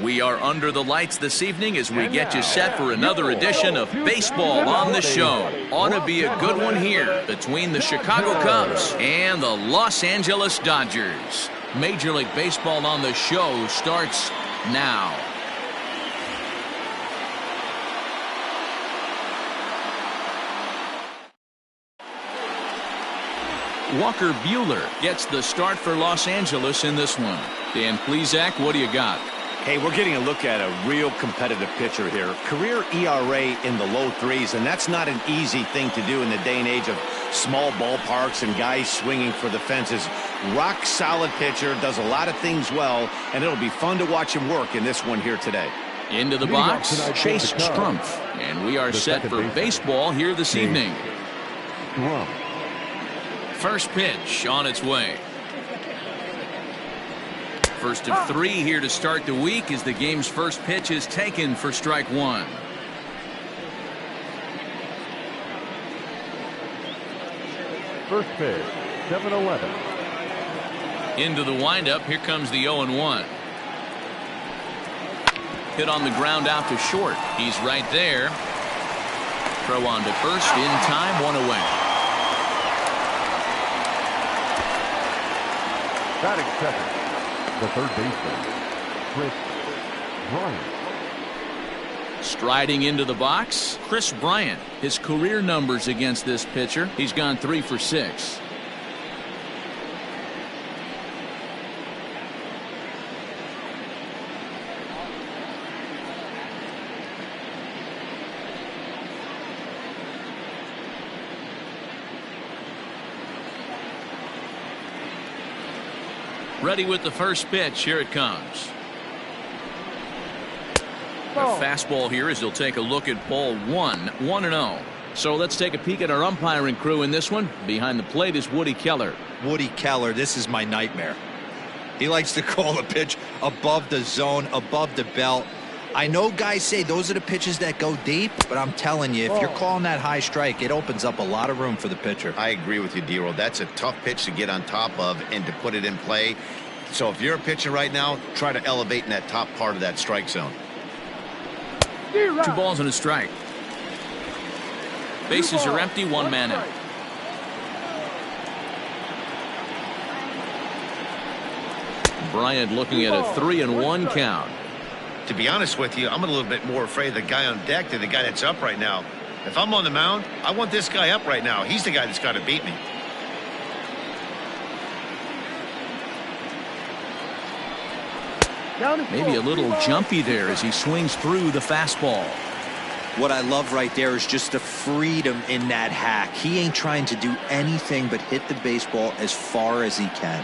We are under the lights this evening as we get you set for another edition of Baseball on the Show. Ought to be a good one here between the Chicago Cubs and the Los Angeles Dodgers. Major League Baseball on the Show starts now. Walker Buehler gets the start for Los Angeles in this one. Dan Plesac, what do you got? Hey, we're getting a look at a real competitive pitcher here. Career ERA in the low threes, and that's not an easy thing to do in the day and age of small ballparks and guys swinging for the fences. Rock solid pitcher, does a lot of things well, and it'll be fun to watch him work in this one here today. Into the box, Chase Strumpf, and we are set for baseball here this evening. First pitch on its way. First of three here to start the week as the game's first pitch is taken for strike one. First pitch, 7-11. Into the windup, here comes the 0-1. Hit on the ground out to short. He's right there. Throw on to first in time, one away. Batting second, the third baseman, Chris Bryant. Striding into the box, Chris Bryant. His career numbers against this pitcher, he's gone 3 for 6. Ready with the first pitch. Here it comes. A fastball here as he'll take a look at ball 1-0. So let's take a peek at our umpiring crew in this one. Behind the plate is Woody Keller. Woody Keller, this is my nightmare. He likes to call a pitch above the zone, above the belt. I know guys say those are the pitches that go deep, but I'm telling you, if you're calling that high strike, it opens up a lot of room for the pitcher. I agree with you, D-Roll. That's a tough pitch to get on top of and to put it in play. So if you're a pitcher right now, try to elevate in that top part of that strike zone. 2 balls and a strike. Bases are empty, 1 man out. Bryant looking at a 3-1 count. To be honest with you, I'm a little bit more afraid of the guy on deck than the guy that's up right now. If I'm on the mound, I want this guy up right now. He's the guy that's got to beat me. Maybe a little jumpy there as he swings through the fastball. What I love right there is just the freedom in that hack. He ain't trying to do anything but hit the baseball as far as he can.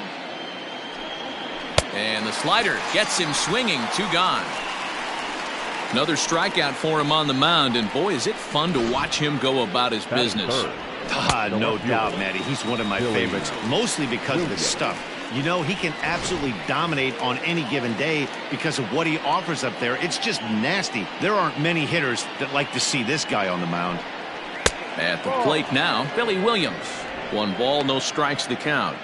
And the slider gets him swinging. 2 gone. Another strikeout for him on the mound, and boy, is it fun to watch him go about his business. No doubt, Matty. He's one of my favorites, mostly because of his stuff. You know, he can absolutely dominate on any given day because of what he offers up there. It's just nasty. There aren't many hitters that like to see this guy on the mound. At the plate now, Billy Williams. 1 ball, no strikes to count.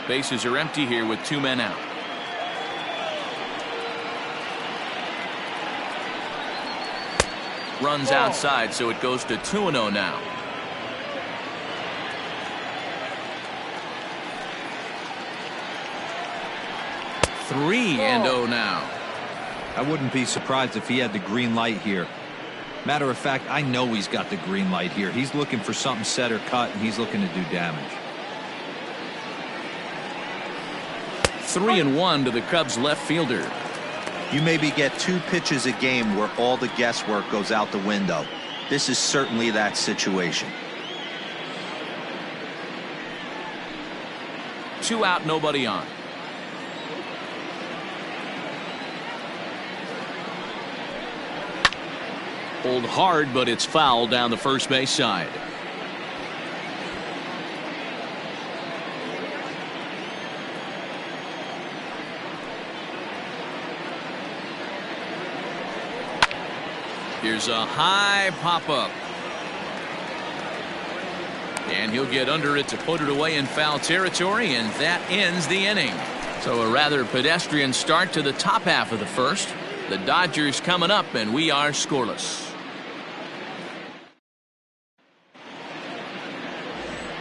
Bases are empty here with 2 men out. Runs outside, so it goes to 2-0 now. Three and 0 now. I wouldn't be surprised if he had the green light here. Matter of fact, I know he's got the green light here. He's looking for something set or cut, and he's looking to do damage. 3-1 to the Cubs left fielder. You maybe get 2 pitches a game where all the guesswork goes out the window. This is certainly that situation. 2 out, nobody on. Pulled hard, but it's foul down the first base side. Here's a high pop-up. And he'll get under it to put it away in foul territory, and that ends the inning. So a rather pedestrian start to the top half of the first. The Dodgers coming up, and we are scoreless.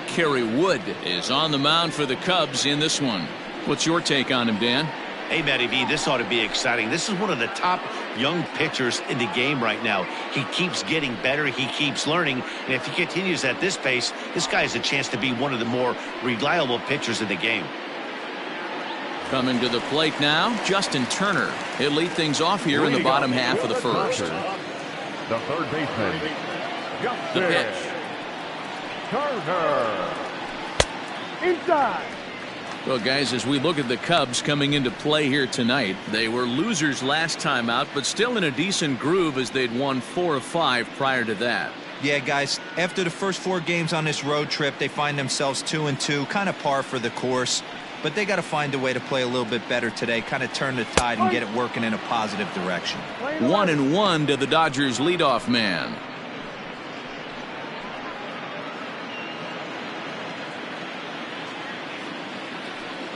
Kerry Wood is on the mound for the Cubs in this one. What's your take on him, Dan? Hey, Matty V, this ought to be exciting. This is one of the top young pitchers in the game right now. He keeps getting better. He keeps learning. And if he continues at this pace, this guy has a chance to be one of the more reliable pitchers in the game. Coming to the plate now, Justin Turner. He'll lead things off here in the bottom half of the first. The third baseman, The pitch. Turner. Inside. Well, guys, as we look at the Cubs coming into play here tonight, they were losers last time out, but still in a decent groove as they'd won 4 of 5 prior to that. Yeah, guys, after the first 4 games on this road trip, they find themselves 2-2, kind of par for the course. But they got to find a way to play a little bit better today, kind of turn the tide and get it working in a positive direction. 1-1 to the Dodgers leadoff man.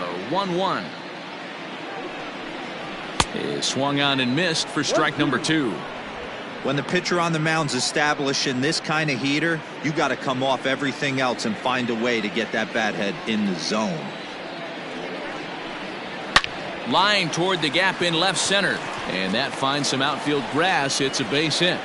The 1-1 is swung on and missed for strike number 2. When the pitcher on the mound's establishing this kind of heater, you got to come off everything else and find a way to get that bat head in the zone. Line toward the gap in left center, and that finds some outfield grass. It's a base hit.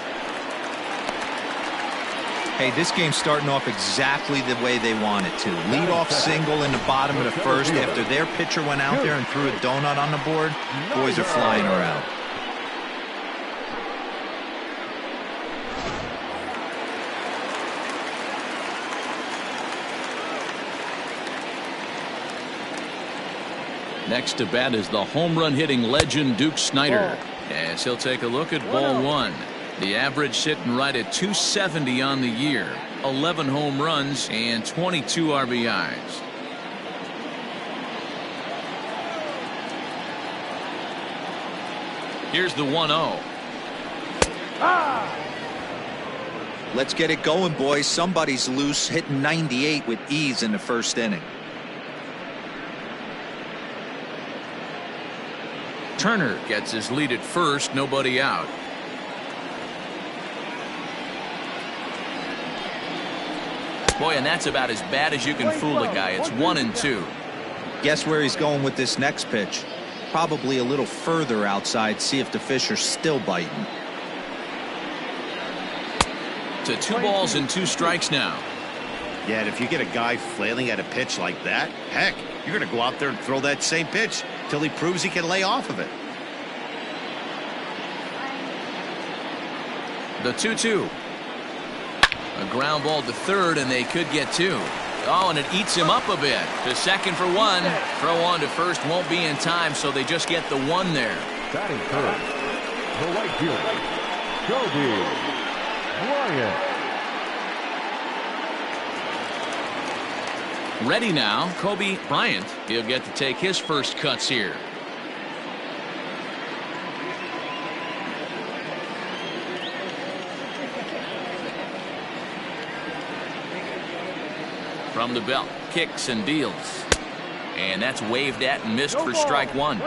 Hey, this game's starting off exactly the way they want it to. Lead off single in the bottom of the first after their pitcher went out there and threw a donut on the board. Boys are flying around. Next to bat is the home run hitting legend Duke Snyder, as he'll take a look at ball 1. The average sitting right at 270 on the year, 11 home runs and 22 RBIs. Here's the 1-0. Let's get it going, boys. Somebody's loose, hitting 98 with ease in the first inning. Turner gets his lead at first, nobody out. Boy, and that's about as bad as you can fool a guy. It's 1-2. Guess where he's going with this next pitch? Probably a little further outside, see if the fish are still biting. To 2 balls and 2 strikes now. Yeah, and if you get a guy flailing at a pitch like that, heck, you're going to go out there and throw that same pitch till he proves he can lay off of it. The 2-2. A ground ball to third, and they could get 2. Oh, and it eats him up a bit. To second for 1. Throw on to first won't be in time, so they just get the 1 there. Batting first, the right fielder, Bryant. Ready now, Kobe Bryant. He'll get to take his first cuts here. From the belt, kicks and deals. And that's waved at and missed for strike 1.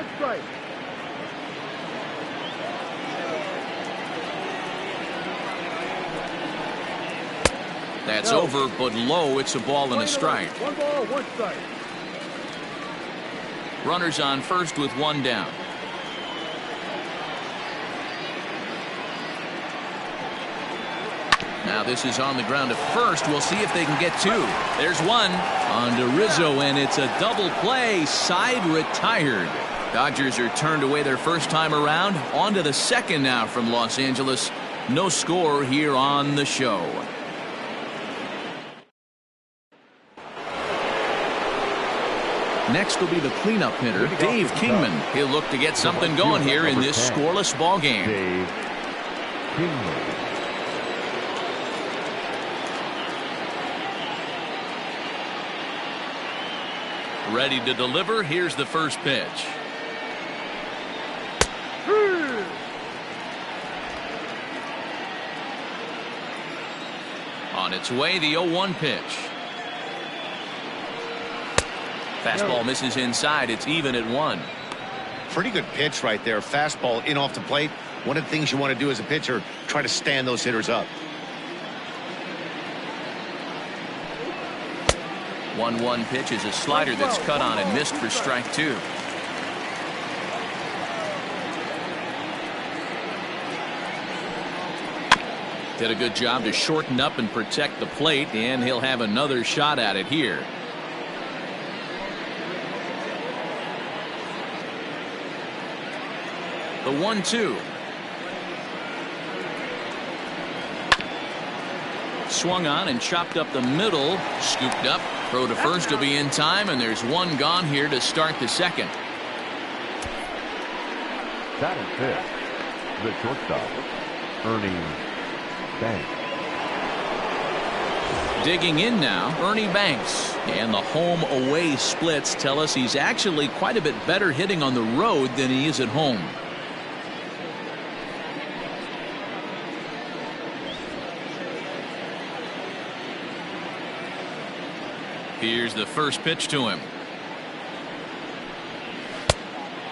That's over, but low. It's a ball and a strike. 1 ball, 1 strike. Runners on first with 1 down. Now this is on the ground to first. We'll see if they can get 2. There's 1 on to Rizzo, and it's a double play. Side retired. Dodgers are turned away their first time around. On to the second now from Los Angeles. No score here on the show. Next will be the cleanup hitter, Dave Kingman. He'll look to get something going here in this scoreless ball game. Dave Kingman. Ready to deliver. Here's the first pitch. On its way, the 0-1 pitch. Fastball misses inside. It's even at 1. Pretty good pitch right there. Fastball in off the plate. One of the things you want to do as a pitcher, try to stand those hitters up. 1-1 pitch is a slider that's cut on and missed for strike 2. Did a good job to shorten up and protect the plate, and he'll have another shot at it here. The 1-2. Swung on and chopped up the middle. Scooped up. Throw to first will be in time, and there's one gone here to start the second. Batting fifth, the shortstop, Ernie Banks. Digging in now, Ernie Banks. And the home-away splits tell us he's actually quite a bit better hitting on the road than he is at home. Here's the first pitch to him.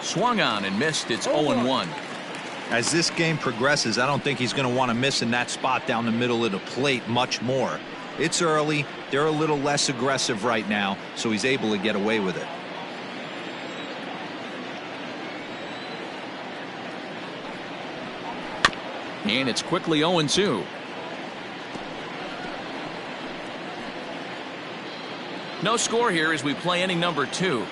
Swung on and missed. It's 0-1. As this game progresses, I don't think he's going to want to miss in that spot down the middle of the plate much more. It's early. They're a little less aggressive right now, so he's able to get away with it. And it's quickly 0-2. No score here as we play inning number 2.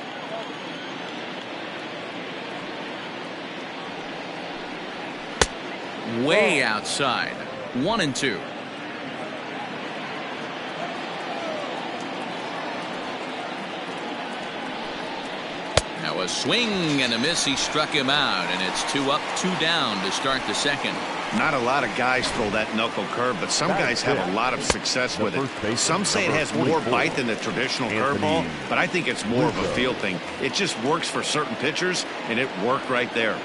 Way outside. 1-2. Now a swing and a miss. He struck him out, and it's 2 up, 2 down to start the second. Not a lot of guys throw that knuckle curve, but some guys have a lot of success with it. Some say it has more bite than the traditional curveball, but I think it's more of a feel thing. It just works for certain pitchers, and it worked right there.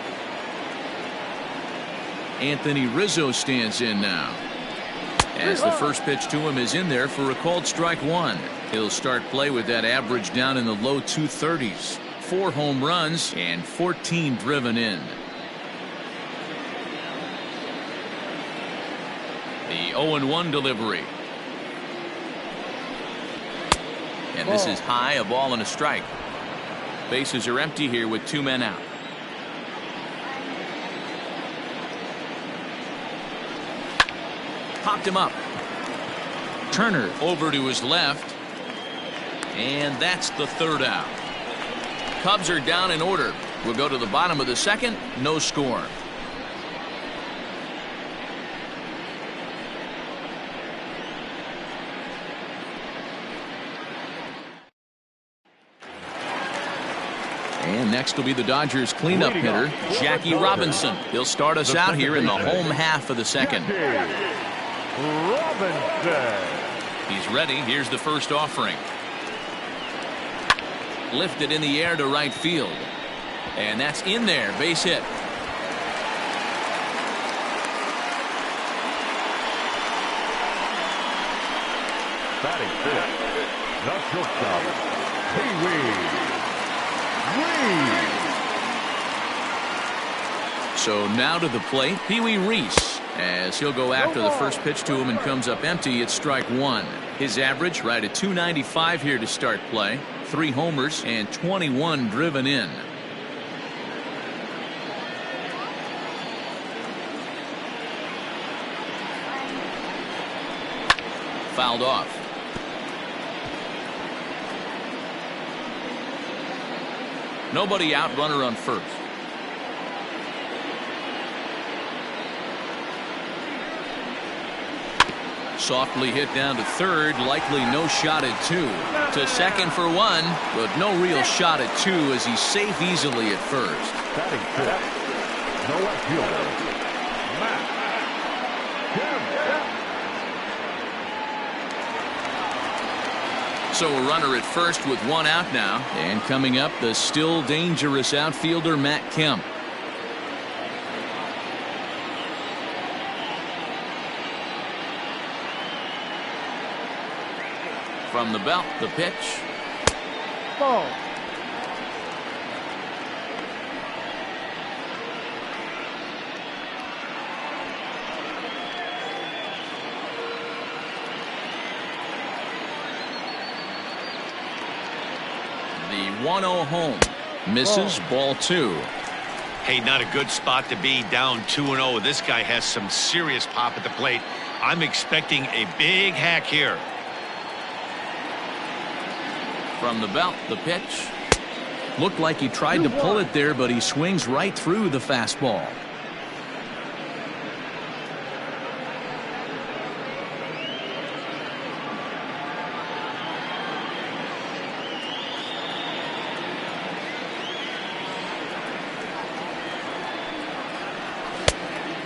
Anthony Rizzo stands in now. As the first pitch to him is in there for a called strike 1. He'll start play with that average down in the low 230s. 4 home runs and 14 driven in. The 0-1 delivery. And this is high, a ball and a strike. Bases are empty here with 2 men out. Popped him up. Turner over to his left. And that's the 3rd out. Cubs are down in order. We'll go to the bottom of the second. No score. And next will be the Dodgers cleanup hitter, Jackie Robinson. He'll start us out here in the home half of the second. Robinson. He's ready. Here's the first offering. Lifted in the air to right field. And that's in there. Base hit. Batting fifth, the shortstop, Pee-wee Reese. So now to the plate, Pee-wee Reese, as he'll go after the first pitch to him and comes up empty. It's strike 1. His average right at 295 here to start play. 3 homers and 21 driven in. Fouled off. Nobody out, runner on first. Softly hit down to third, likely no shot at 2. To second for 1, but no real shot at 2 as he's safe easily at first. Batting fifth, the left fielder, Matt Kemp. So a runner at first with 1 out now. And coming up, the still dangerous outfielder, Matt Kemp. From the belt, the pitch. Ball. The 1-0 home. Misses ball 2. Hey, not a good spot to be, down 2-0. This guy has some serious pop at the plate. I'm expecting a big hack here. From the belt, the pitch. Looked like he tried to pull it there, but he swings right through the fastball.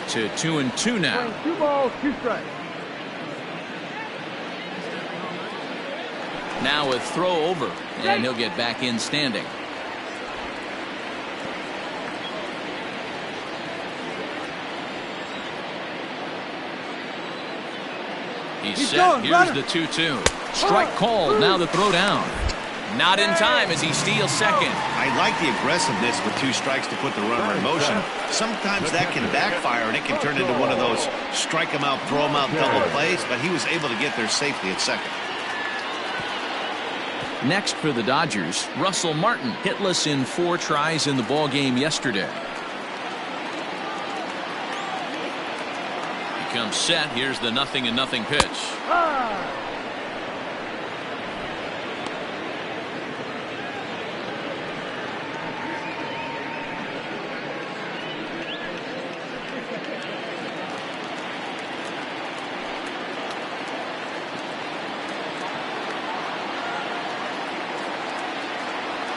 To 2-2 now. 2 balls, 2 strikes. Now a throw over, and he'll get back in standing. He's set. Here's the 2-2. Strike called. Now the throw down. Not in time as he steals second. I like the aggressiveness with 2 strikes to put the runner in motion. Sometimes that can backfire, and it can turn into one of those strike him out, throw him out double plays, but he was able to get there safely at second. Next for the Dodgers, Russell Martin, hitless in 4 tries in the ballgame yesterday. He comes set. Here's the 0-0 pitch.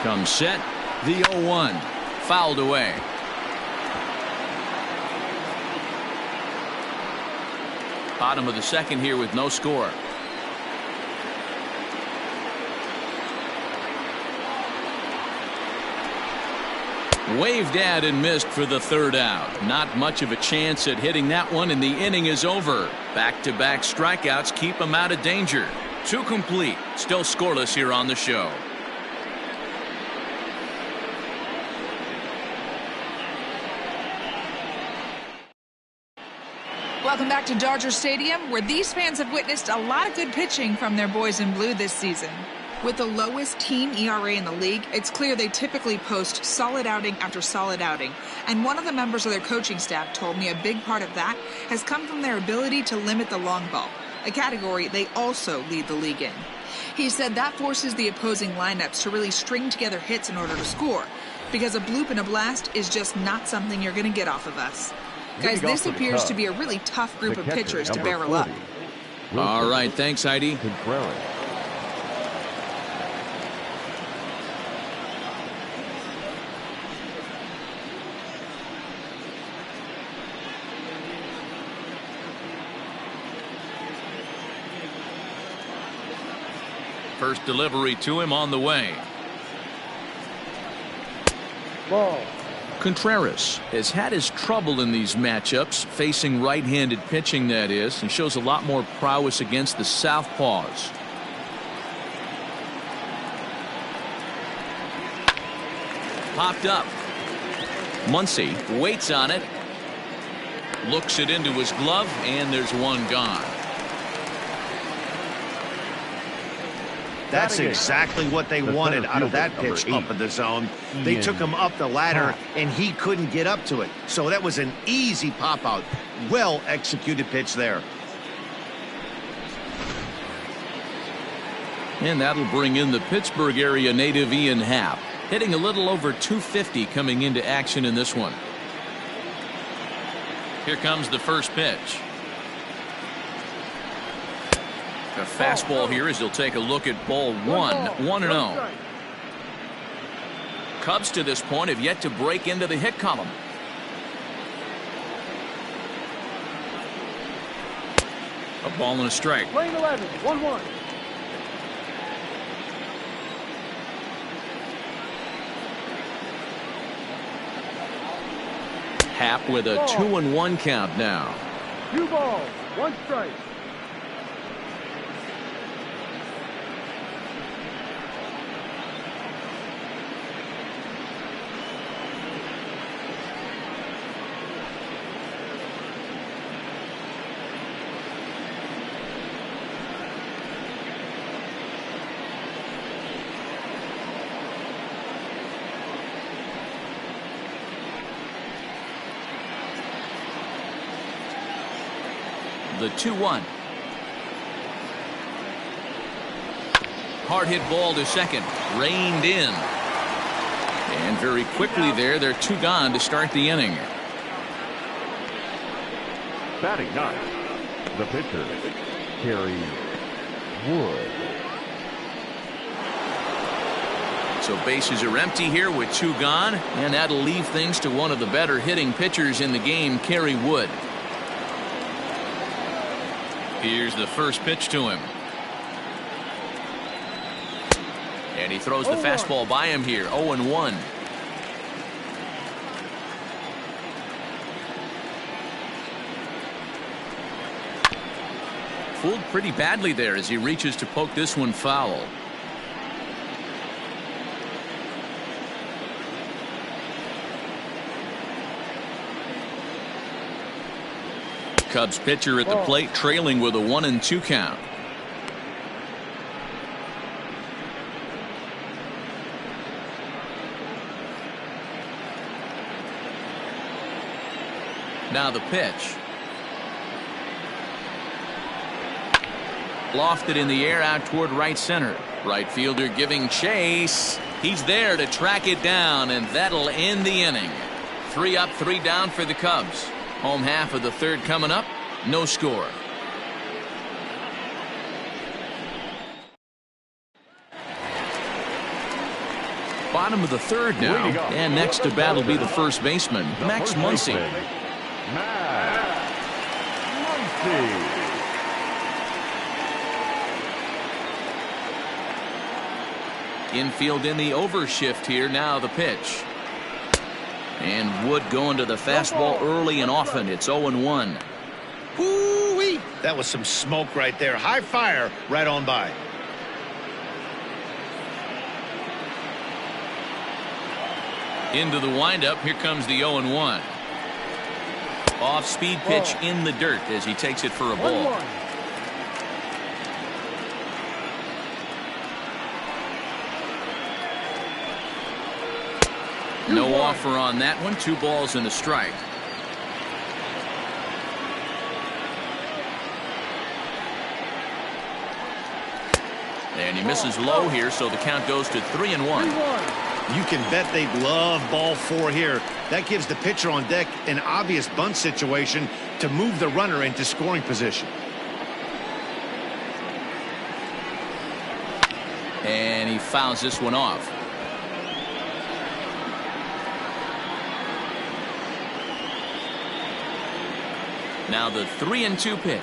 Comes set. The 0-1. Fouled away. Bottom of the second here with no score. Waved at and missed for the 3rd out. Not much of a chance at hitting that one, and the inning is over. Back-to-back strikeouts keep him out of danger. 2 complete. Still scoreless here on the show. Welcome back to Dodger Stadium, where these fans have witnessed a lot of good pitching from their boys in blue this season. With the lowest team ERA in the league, it's clear they typically post solid outing after solid outing. And one of the members of their coaching staff told me a big part of that has come from their ability to limit the long ball, a category they also lead the league in. He said that forces the opposing lineups to really string together hits in order to score, because a bloop and a blast is just not something you're going to get off of us. Guys, this appears to be a really tough group of pitchers to barrel up. All right, thanks, Heidi. First delivery to him on the way. Ball. Contreras has had his trouble in these matchups, facing right-handed pitching, that is. He shows a lot more prowess against the southpaws. Popped up. Muncy waits on it. Looks it into his glove, and there's one gone. That's exactly what they wanted out of that pitch up in the zone. They took him up the ladder, and he couldn't get up to it. So that was an easy pop-out. Well-executed pitch there. And that'll bring in the Pittsburgh area native Ian Happ, hitting a little over 250 coming into action in this one. Here comes the first pitch. A fastball here as he'll take a look at ball 1-0. Cubs to this point have yet to break into the hit column. A ball and a strike. Playing 11, 1-1. Happ with a 2-1 count now. 2 balls, 1 strike. The 2-1. Hard hit ball to second. Reined in. And very quickly there, they're 2 gone to start the inning. Batting ninth, the pitcher, Kerry Wood. So bases are empty here with 2 gone, and that'll leave things to one of the better hitting pitchers in the game, Kerry Wood. Here's the first pitch to him. And he throws the fastball by him here, 0-1. Fooled pretty badly there as he reaches to poke this one foul. Cubs pitcher at the plate, trailing with a 1-2 count. Now the pitch. Lofted in the air out toward right center. Right fielder giving chase. He's there to track it down, and that'll end the inning. 3 up, 3 down for the Cubs. Home half of the third coming up. No score. Bottom of the third now. And next to bat will be the first baseman, Max Muncy. Max Muncy. Infield in the overshift here. Now the pitch. And Wood going to the fastball early and often. It's 0-1. Woo-wee. That was some smoke right there. High fire right on by. Into the windup. Here comes the 0-1. Off-speed pitch in the dirt as he takes it for a ball. No offer on that one. 2 balls and a strike. And he misses low here, so the count goes to 3-1. You can bet they'd love ball 4 here. That gives the pitcher on deck an obvious bunt situation to move the runner into scoring position. And he fouls this one off. Now the 3-2 pitch.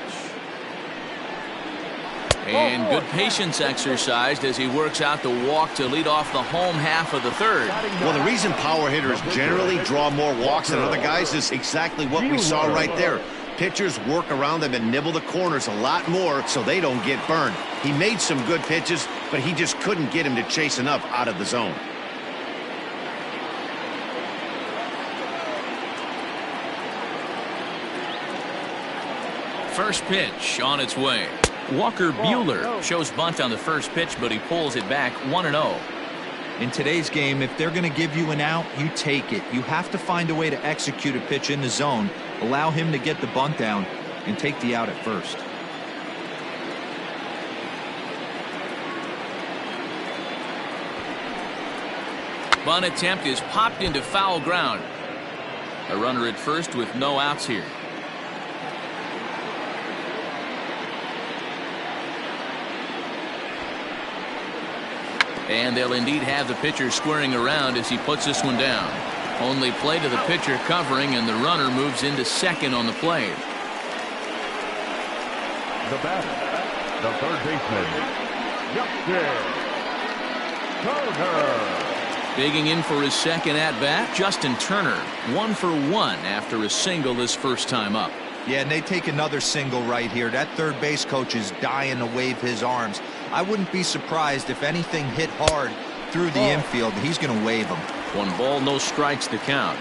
And good patience exercised as he works out the walk to lead off the home half of the third. Well, the reason power hitters generally draw more walks than other guys is exactly what we saw right there. Pitchers work around them and nibble the corners a lot more so they don't get burned. He made some good pitches, but he just couldn't get him to chase enough out of the zone. First pitch on its way. Walker Buehler shows bunt on the first pitch, but he pulls it back 1-0. In today's game, if they're going to give you an out, you take it. You have to find a way to execute a pitch in the zone, allow him to get the bunt down, and take the out at first. Bunt attempt is popped into foul ground. A runner at first with no outs here. And they'll indeed have the pitcher squaring around as he puts this one down. Only play to the pitcher covering, and the runner moves into second on the play. The batter, the third baseman, Justin Turner. Bigging in for his second at-bat, Justin Turner. 1 for 1 after a single this first time up. Yeah, and they take another single right here. That third base coach is dying to wave his arms. I wouldn't be surprised if anything hit hard through the infield. He's going to wave them. 1 ball, no strikes to count.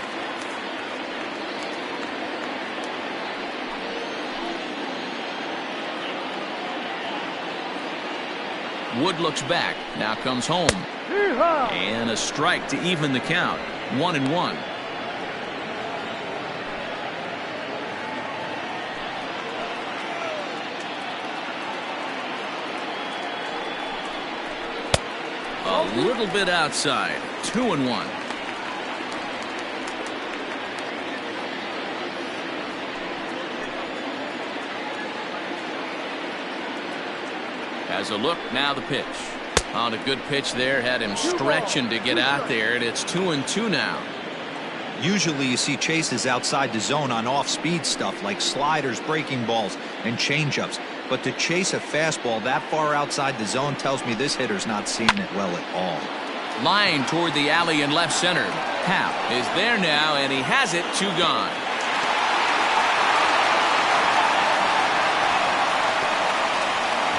Wood looks back. Now comes home. And a strike to even the count. 1-1. a little bit outside. 2-1. Has a look, now the pitch. On a good pitch there, had him stretching to get out there, and it's 2-2 now. Usually you see chases outside the zone on off-speed stuff like sliders, breaking balls, and changeups. But to chase a fastball that far outside the zone tells me this hitter's not seeing it well at all. Line toward the alley in left center. Happ is there now, and he has it. 2 gone.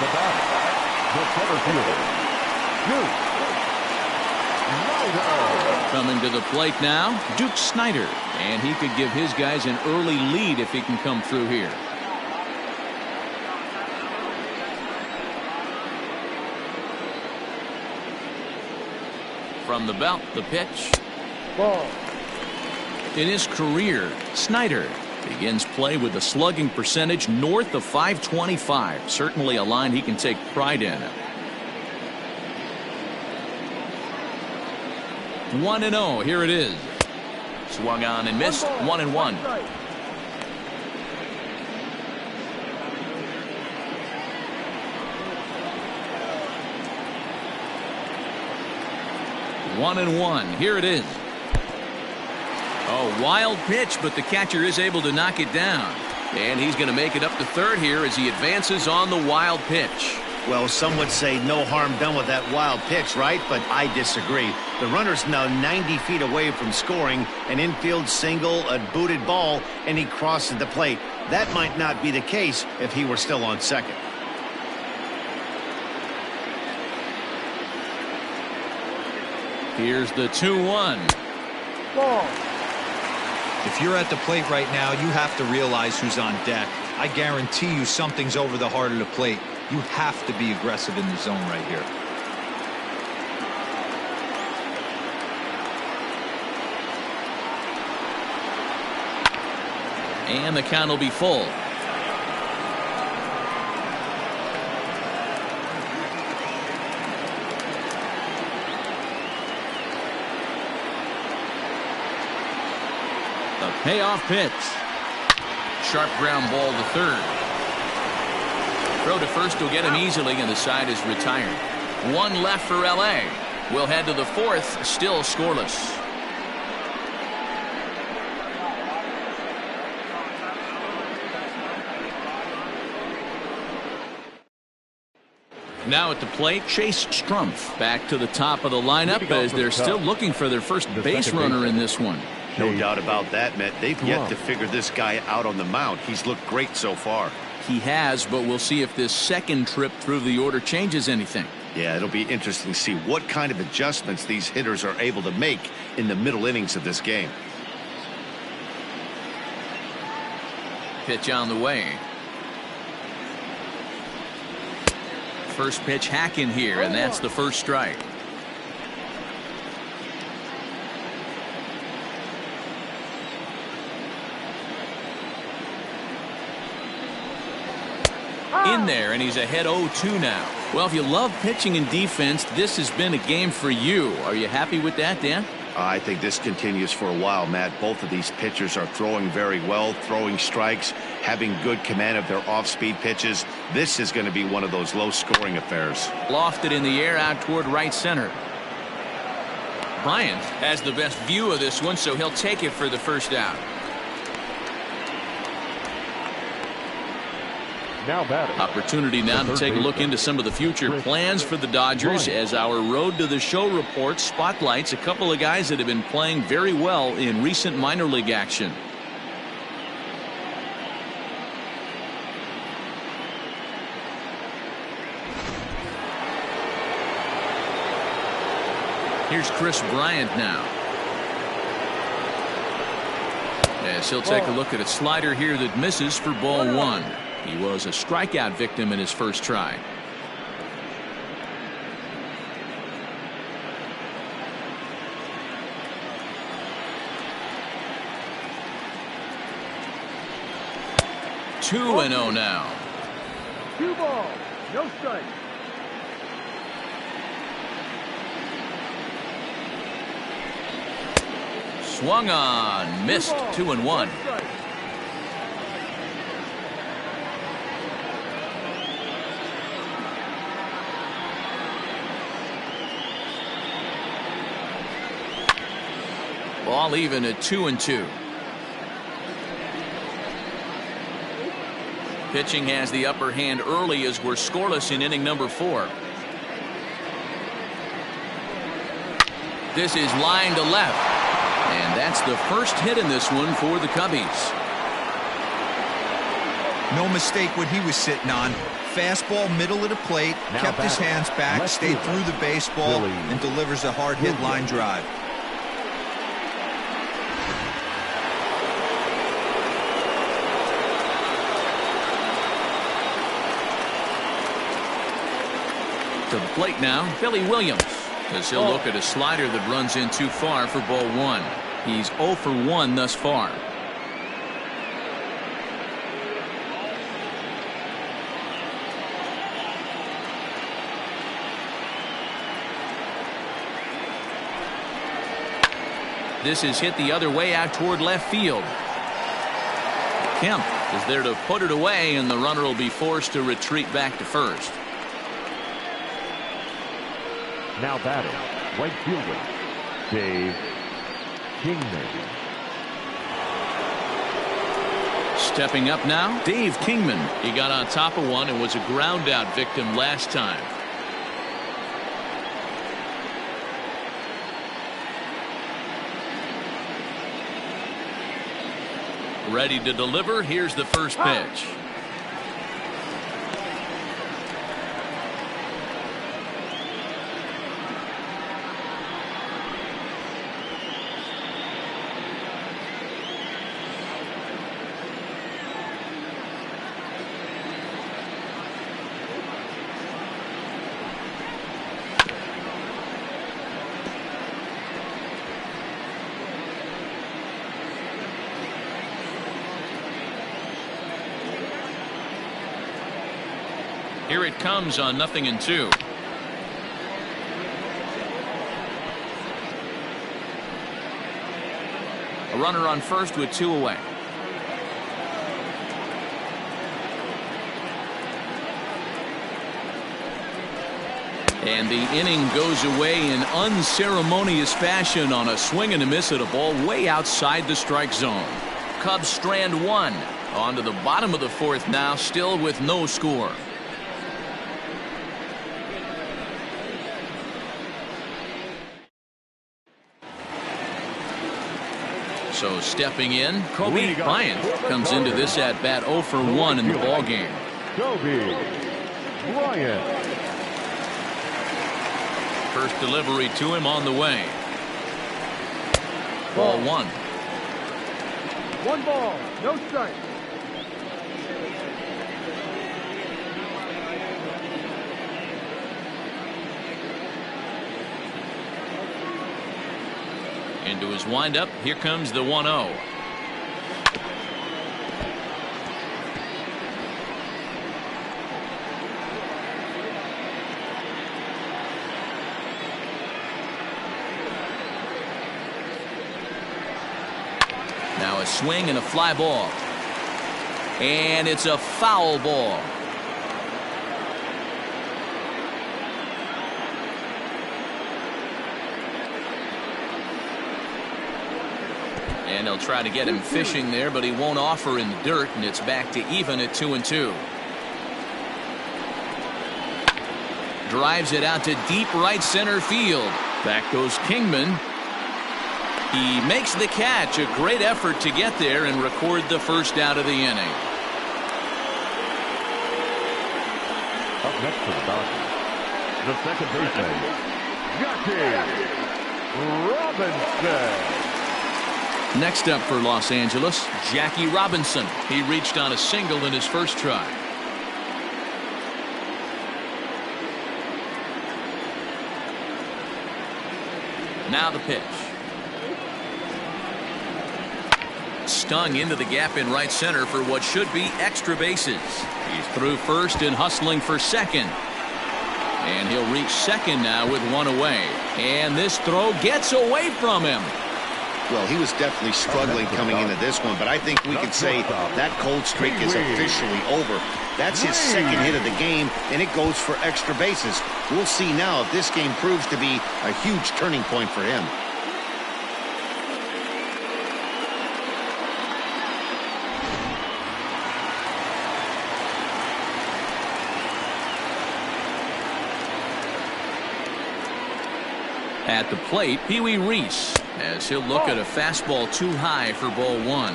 The batter, the center fielder, Snyder. Coming to the plate now, Duke Snyder. And he could give his guys an early lead if he can come through here. From the belt, the pitch. Ball. In his career, Snyder begins play with a slugging percentage north of .525. Certainly a line he can take pride in. 1-0. Here it is. Swung on and missed. 1-1. One and one. Here it is. A wild pitch, but the catcher is able to knock it down. And he's going to make it up to third here as he advances on the wild pitch. Well, some would say no harm done with that wild pitch, right? But I disagree. The runner's now 90 feet away from scoring an infield single, a booted ball, and he crosses the plate. That might not be the case if he were still on second. Here's the 2-1. Ball. If you're at the plate right now, you have to realize who's on deck. I guarantee you something's over the heart of the plate. You have to be aggressive in the zone right here. And the count will be full. The payoff pitch. Sharp ground ball to third. Throw to first will get him easily, and the side is retired. One left for LA. We'll head to the fourth, still scoreless. Now at the plate, Chase Strumpf back to the top of the lineup as they're still looking for their first base runner in this one. No doubt about that, Matt. They've yet to figure this guy out on the mound. He's looked great so far. He has, but we'll see if this second trip through the order changes anything. Yeah, it'll be interesting to see what kind of adjustments these hitters are able to make in the middle innings of this game. Pitch on the way. First pitch hacking here, and that's the first strike. In there, and he's ahead 0-2 now. Well, if you love pitching and defense, this has been a game for you. Are you happy with that, Dan? I think this continues for a while, Matt. Both of these pitchers are throwing very well, throwing strikes, having good command of their off-speed pitches. This is going to be one of those low-scoring affairs. Lofted in the air out toward right center. Bryant has the best view of this one, so he'll take it for the first out. Now batting. Opportunity now to take a look into some of the future plans for the Dodgers as our Road to the Show report spotlights a couple of guys that have been playing very well in recent minor league action. Here's Chris Bryant now. As he'll take a look at a slider here that misses for ball one. He was a strikeout victim in his first try. Two and 0 now. 2 balls, no strike. swung on, missed. 2-1. Ball even at 2-2. Pitching has the upper hand early as we're scoreless in inning number 4. This is line to left. And that's the first hit in this one for the Cubbies. No mistake what he was sitting on. Fastball middle of the plate, Now kept his batting, hands back, left stayed fielder, through the baseball, Billy and delivers a hard hit line drive. To the plate now, Billy Williams, as he'll look at a slider that runs in too far for ball 1. He's 0 for 1 thus far. This is hit the other way out toward left field. Kemp is there to put it away, and the runner will be forced to retreat back to first. Now batting, right fielder, Dave Kingman. Stepping up now, Dave Kingman. He got on top of one and was a ground out victim last time. Ready to deliver. Here's the first pitch. Here it comes on 0-2. A runner on first with 2 away. And the inning goes away in unceremonious fashion on a swing and a miss at a ball way outside the strike zone. Cubs strand 1. On to the bottom of the 4th now, still with no score. So stepping in, Kobe Bryant comes into this at bat 0 for 1 in the ball game. Kobe Bryant. First delivery to him on the way. Ball 1. 1 ball, no strike. Into his windup. Here comes the 1-0. Now a swing and a fly ball. And it's a foul ball. And they'll try to get him fishing there, but he won't offer in the dirt, and it's back to even at 2-2. Drives it out to deep right center field. Back goes Kingman. He makes the catch. A great effort to get there and record the first out of the inning. Up next for the Dodgers, the second baseman, Jackie Robinson. Next up for Los Angeles, Jackie Robinson. He reached on a single in his first try. Now the pitch. Stung into the gap in right center for what should be extra bases. He's through first and hustling for second. And he'll reach second now with 1 away. And this throw gets away from him. Well, he was definitely struggling coming into this one, but I think we could say that cold streak is officially over. That's his second hit of the game, and it goes for extra bases. We'll see now if this game proves to be a huge turning point for him. At the plate, Pee Wee Reese, as he'll look at a fastball too high for ball one.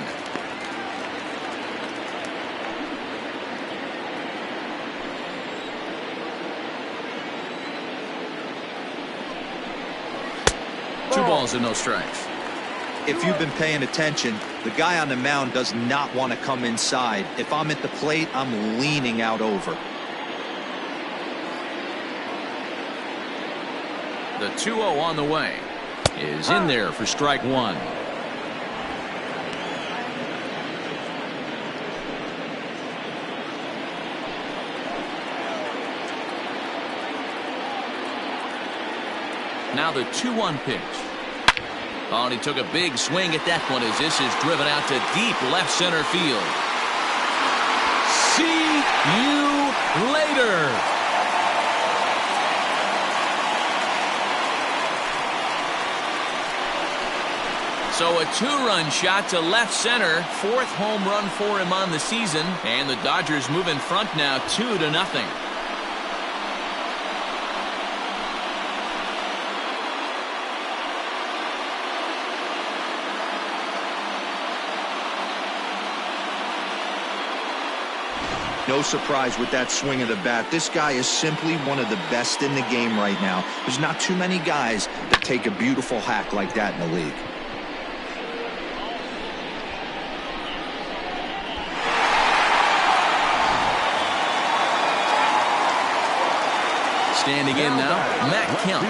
Two balls and no strikes. If you've been paying attention, the guy on the mound does not want to come inside. If I'm at the plate, I'm leaning out over. The 2-0 on the way is in there for strike one. Now the 2-1 pitch. Oh, and he took a big swing at that one as this is driven out to deep left center field. See you later. So a two-run shot to left center, fourth home run for him on the season, and the Dodgers move in front now 2-0. No surprise with that swing of the bat. This guy is simply one of the best in the game right now. There's not too many guys that take a beautiful hack like that in the league. Standing in now, Matt Kemp.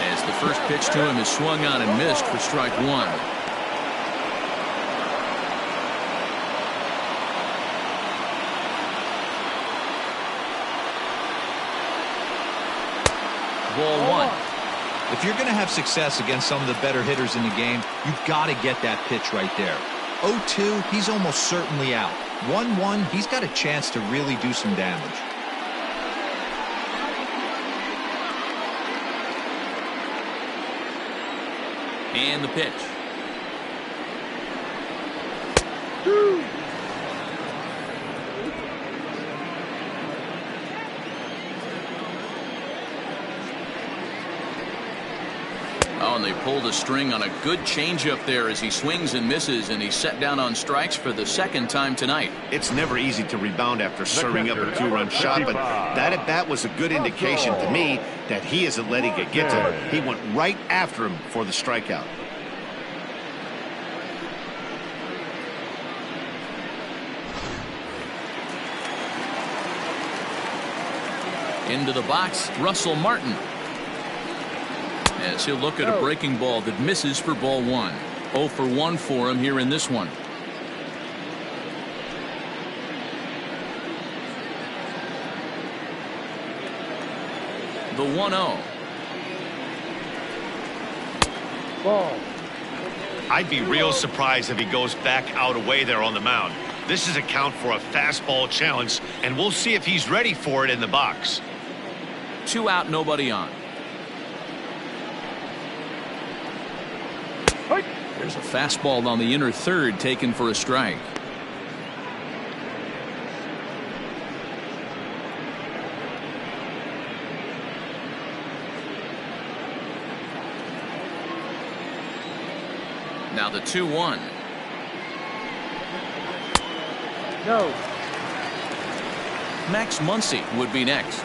As the first pitch to him is swung on and missed for strike one. Ball one. If you're going to have success against some of the better hitters in the game, you've got to get that pitch right there. 0-2, he's almost certainly out. 1-1, he's got a chance to really do some damage. And the pitch. Oh, and they pulled a string on a good changeup there as he swings and misses, and he's set down on strikes for the second time tonight. It's never easy to rebound after serving up a two-run shot, but that at-bat was a good indication to me that he isn't letting it get to him. He went right after him for the strikeout. Into the box, Russell Martin. As he'll look at a breaking ball that misses for ball one. 0 for 1 for him here in this one. The 1-0. Ball. I'd be real surprised if he goes back out away there on the mound. This is a count for a fastball challenge, and we'll see if he's ready for it in the box. 2 out, nobody on. There's a fastball on the inner third taken for a strike. Now the 2-1. No. Max Muncy would be next.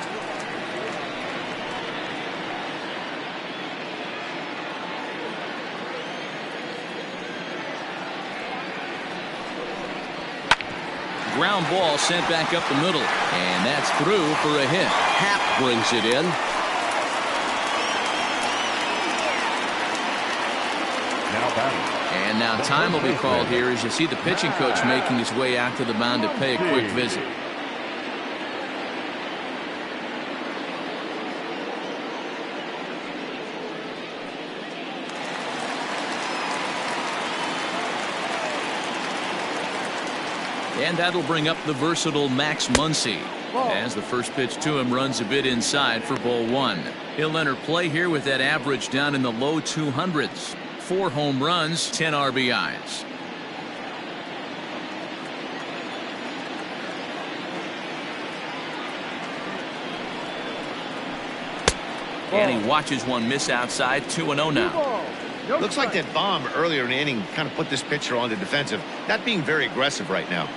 Ground ball sent back up the middle, and that's through for a hit. Happ brings it in. Now batting. And now time will be called here as you see the pitching coach making his way out to the mound to pay a quick visit. And that'll bring up the versatile Max Muncy. As the first pitch to him runs a bit inside for ball 1. He'll enter play here with that average down in the low 200s. 4 home runs, 10 RBIs. And he watches one miss outside. 2-0 now. Looks like that bomb earlier in the inning kind of put this pitcher on the defensive. Not being very aggressive right now.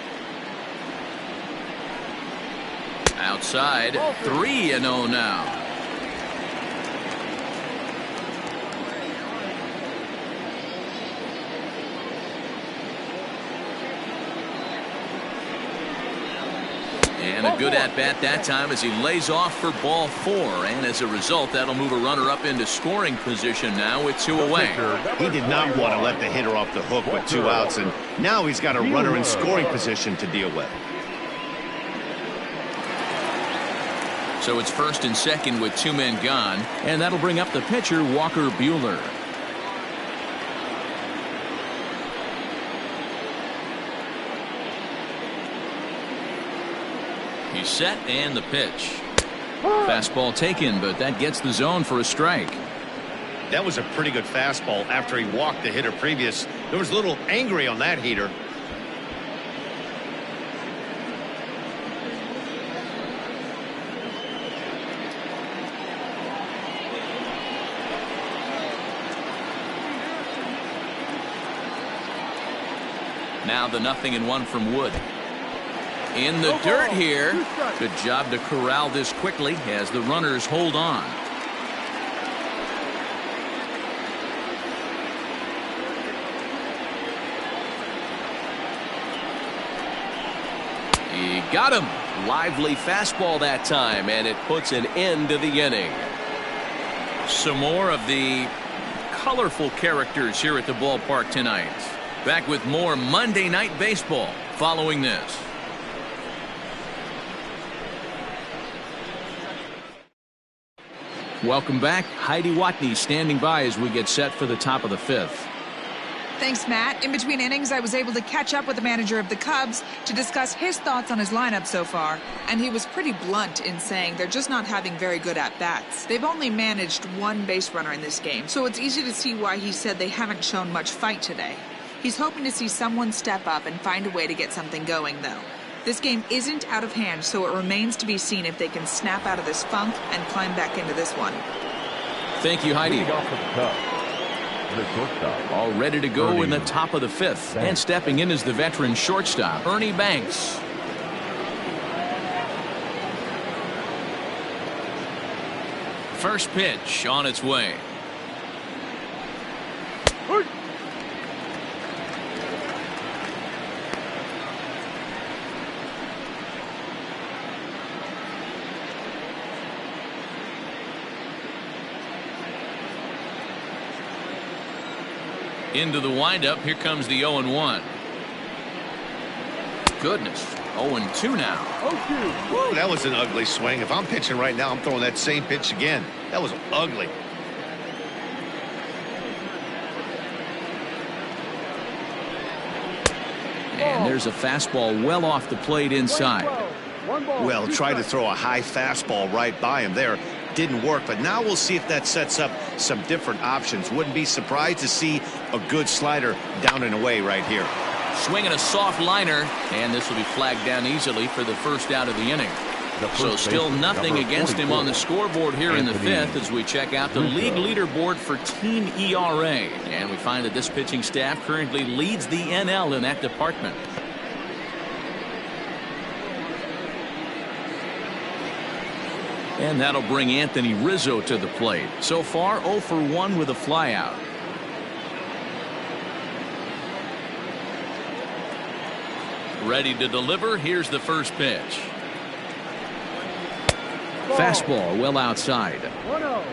Outside, 3-0 now. And a good at-bat that time as he lays off for ball 4. And as a result, that'll move a runner up into scoring position now with 2 away. He did not want to let the hitter off the hook with 2 outs, and now he's got a runner in scoring position to deal with. So it's first and second with 2 men gone, and that'll bring up the pitcher, Walker Buehler. He's set, and the pitch. Fastball taken, but that gets the zone for a strike. That was a pretty good fastball after he walked the hitter previous. There was a little angry on that heater. Now the 0-1 from Wood. In the dirt here. Good job to corral this quickly as the runners hold on. He got him. Lively fastball that time, and it puts an end to the inning. Some more of the colorful characters here at the ballpark tonight. Back with more Monday Night Baseball following this. Welcome back. Heidi Watney standing by as we get set for the top of the 5th. Thanks, Matt. In between innings, I was able to catch up with the manager of the Cubs to discuss his thoughts on his lineup so far. And he was pretty blunt in saying they're just not having very good at-bats. They've only managed 1 base runner in this game, so it's easy to see why he said they haven't shown much fight today. He's hoping to see someone step up and find a way to get something going, though. This game isn't out of hand, so it remains to be seen if they can snap out of this funk and climb back into this one. Thank you, Heidi. All ready to go in the top of the 5th. And stepping in is the veteran shortstop, Ernie Banks. First pitch on its way. Into the windup. Here comes the 0-1. Goodness. 0-2 now. Woo, that was an ugly swing. If I'm pitching right now, I'm throwing that same pitch again. That was ugly. And there's a fastball well off the plate inside. Well, tried to throw a high fastball right by him there. Didn't work, but now we'll see if that sets up some different options. Wouldn't be surprised to see a good slider down and away right here. Swinging a soft liner, and this will be flagged down easily for the first out of the inning. So still nothing against him on the scoreboard here in the 5th as we check out the league leaderboard for team ERA. And we find that this pitching staff currently leads the NL in that department. And that'll bring Anthony Rizzo to the plate. So far, 0 for 1 with a flyout. Ready to deliver. Here's the first pitch. Fastball well outside. 1-0.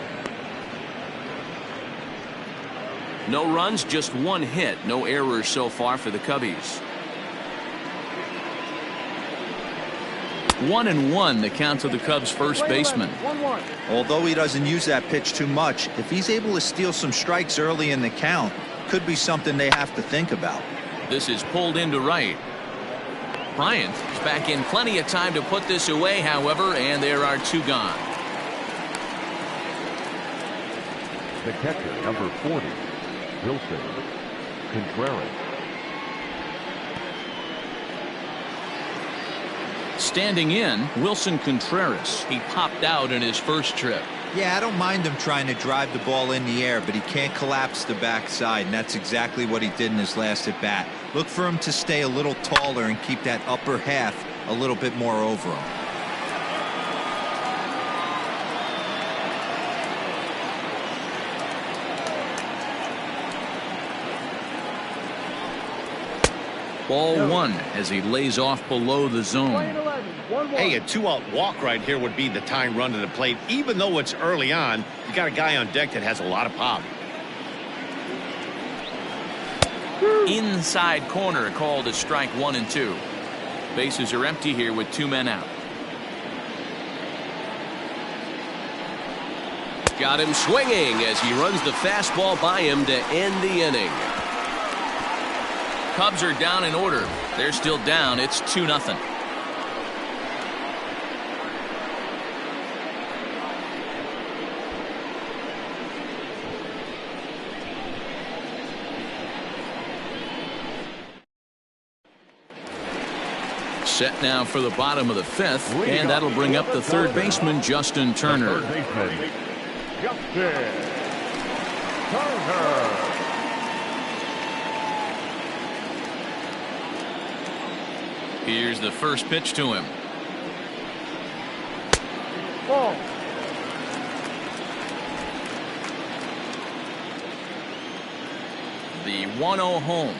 No runs, just 1 hit. No errors so far for the Cubbies. 1-1 the count to the Cubs first baseman. Although he doesn't use that pitch too much, if he's able to steal some strikes early in the count, could be something they have to think about. This is pulled into right. Bryant is back in plenty of time to put this away, however, and there are 2 gone. The catcher, number 40, Wilson Contreras. Standing in, Wilson Contreras. He popped out in his first trip. Yeah, I don't mind him trying to drive the ball in the air, but he can't collapse the backside, and that's exactly what he did in his last at-bat. Look for him to stay a little taller and keep that upper half a little bit more over him. Ball 1 as he lays off below the zone. Hey, a 2-out walk right here would be the tying run to the plate. Even though it's early on, you got a guy on deck that has a lot of pop. Inside corner called as strike 1 and 2. Bases are empty here with 2 men out. Got him swinging as he runs the fastball by him to end the inning. Cubs are down in order. They're still down. It's 2-0. Set now for the bottom of the 5th, and that'll bring up the third baseman, Justin Turner. Third baseman, Justin Turner. Here's the first pitch to him. Ball. The 1-0 home.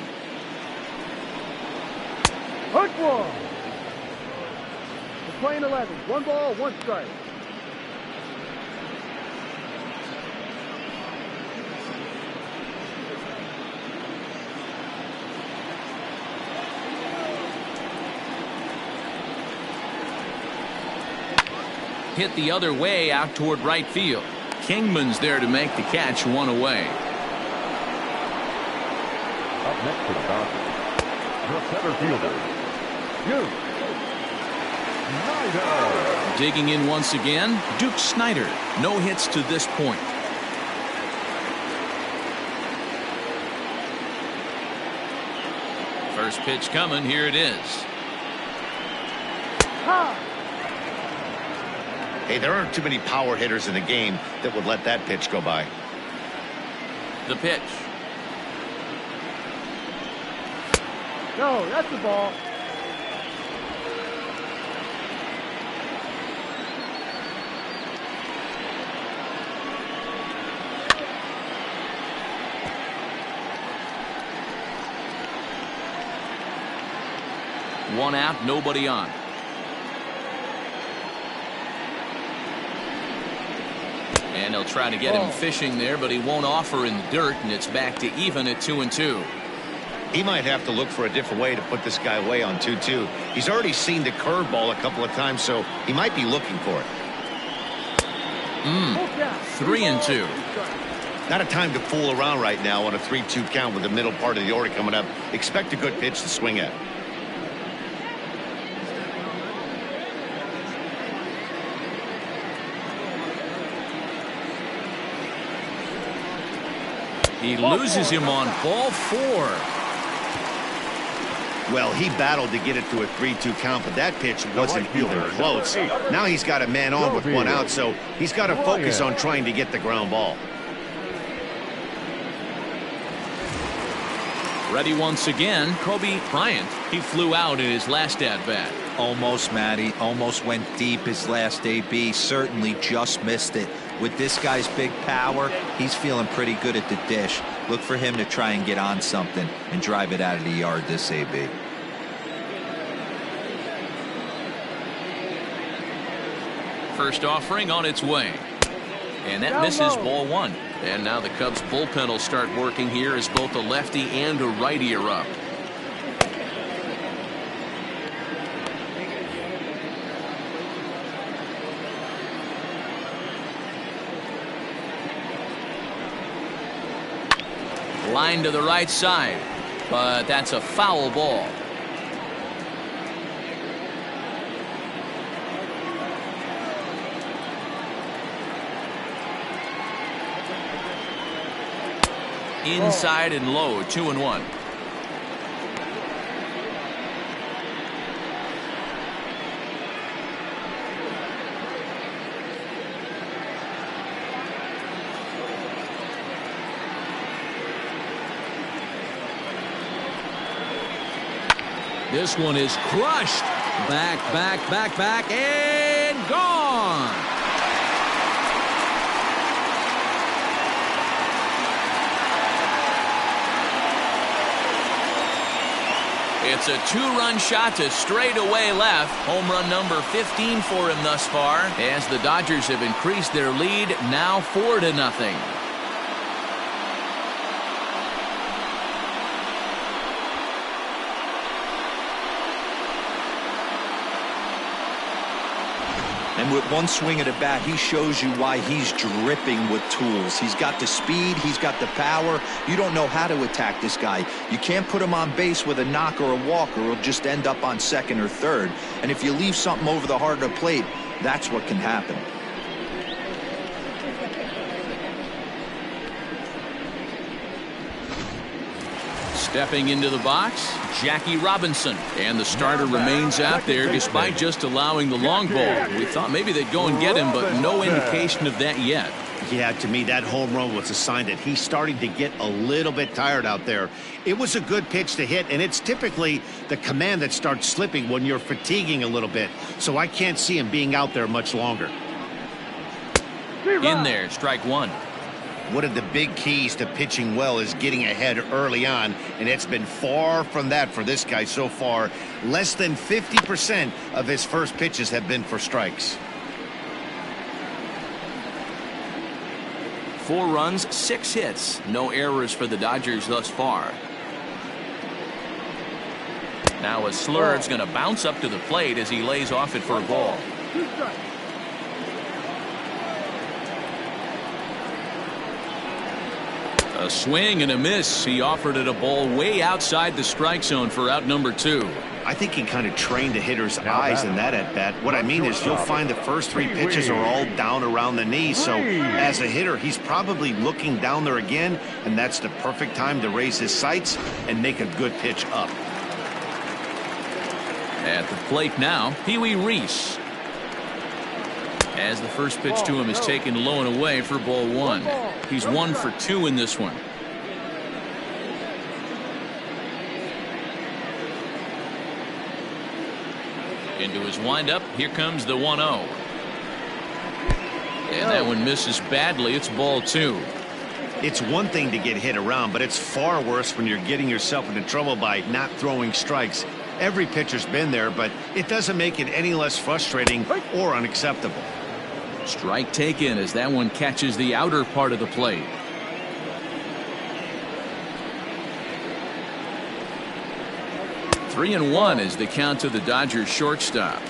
Hook one. We're playing 11. 1 ball, 1 strike. Hit the other way out toward right field. Kingman's there to make the catch, 1 away. Up next to the Dodgers, the center fielder, Snyder. Digging in once again, Duke Snyder. No hits to this point. First pitch coming. Here it is. Ha! Hey, there aren't too many power hitters in the game that would let that pitch go by. The pitch. No, that's the ball. One out, nobody on. And he'll try to get him fishing there, but he won't offer in the dirt, and it's back to even at 2-2. He might have to look for a different way to put this guy away on 2-2. He's already seen the curveball a couple of times, so he might be looking for it. 3-2. Not a time to fool around right now on a 3-2 count with the middle part of the order coming up. Expect a good pitch to swing at. He loses him on ball 4. Well, he battled to get it to a 3-2 count, but that pitch wasn't even close. Now he's got a man on with 1 out, so he's got to focus on trying to get the ground ball. Ready once again, Kobe Bryant. He flew out in his last at-bat. Almost, Matty. Almost went deep his last AB. Certainly just missed it. With this guy's big power, he's feeling pretty good at the dish. Look for him to try and get on something and drive it out of the yard this AB. First offering on its way. And that misses ball 1. And now the Cubs bullpen will start working here as both a lefty and a righty are up. Line to the right side, but that's a foul ball. Inside and low, 2-1. This one is crushed. Back, and gone. It's a two-run shot to straightaway left. Home run number 15 for him thus far, as the Dodgers have increased their lead, now 4-0. And with one swing of the bat, he shows you why he's dripping with tools. He's got the speed, he's got the power. You don't know how to attack this guy. You can't put him on base with a knock or a walk, or he'll just end up on second or third. And if you leave something over the heart of the plate, that's what can happen. Stepping into the box, Jackie Robinson. And the starter remains out there despite just allowing the long ball. We thought maybe they'd go and get him, but no indication of that yet. Yeah, to me, that home run was a sign that he's starting to get a little bit tired out there. It was a good pitch to hit, and it's typically the command that starts slipping when you're fatiguing a little bit. So I can't see him being out there much longer. In there, strike one. One of the big keys to pitching well is getting ahead early on, and it's been far from that for this guy so far. Less than 50% of his first pitches have been for strikes. 4 runs, 6 hits. No errors for the Dodgers thus far. Now a slurve's going to bounce up to the plate as he lays off it for a ball. A swing and a miss. He offered it a ball way outside the strike zone for out number 2. I think he kind of trained the hitter's eyes in that at bat. What I mean is you'll find the first 3 pitches are all down around the knee. So as a hitter, he's probably looking down there again, and that's the perfect time to raise his sights and make a good pitch up. At the plate now, Pee Wee Reese. As the first pitch to him is taken low and away for ball 1. He's 1 for 2 in this one. Into his windup, here comes the 1-0. And that one misses badly. It's ball 2. It's one thing to get hit around, but it's far worse when you're getting yourself into trouble by not throwing strikes. Every pitcher's been there, but it doesn't make it any less frustrating or unacceptable. Strike taken as that one catches the outer part of the plate. Three and 1 is the count to the Dodgers shortstop.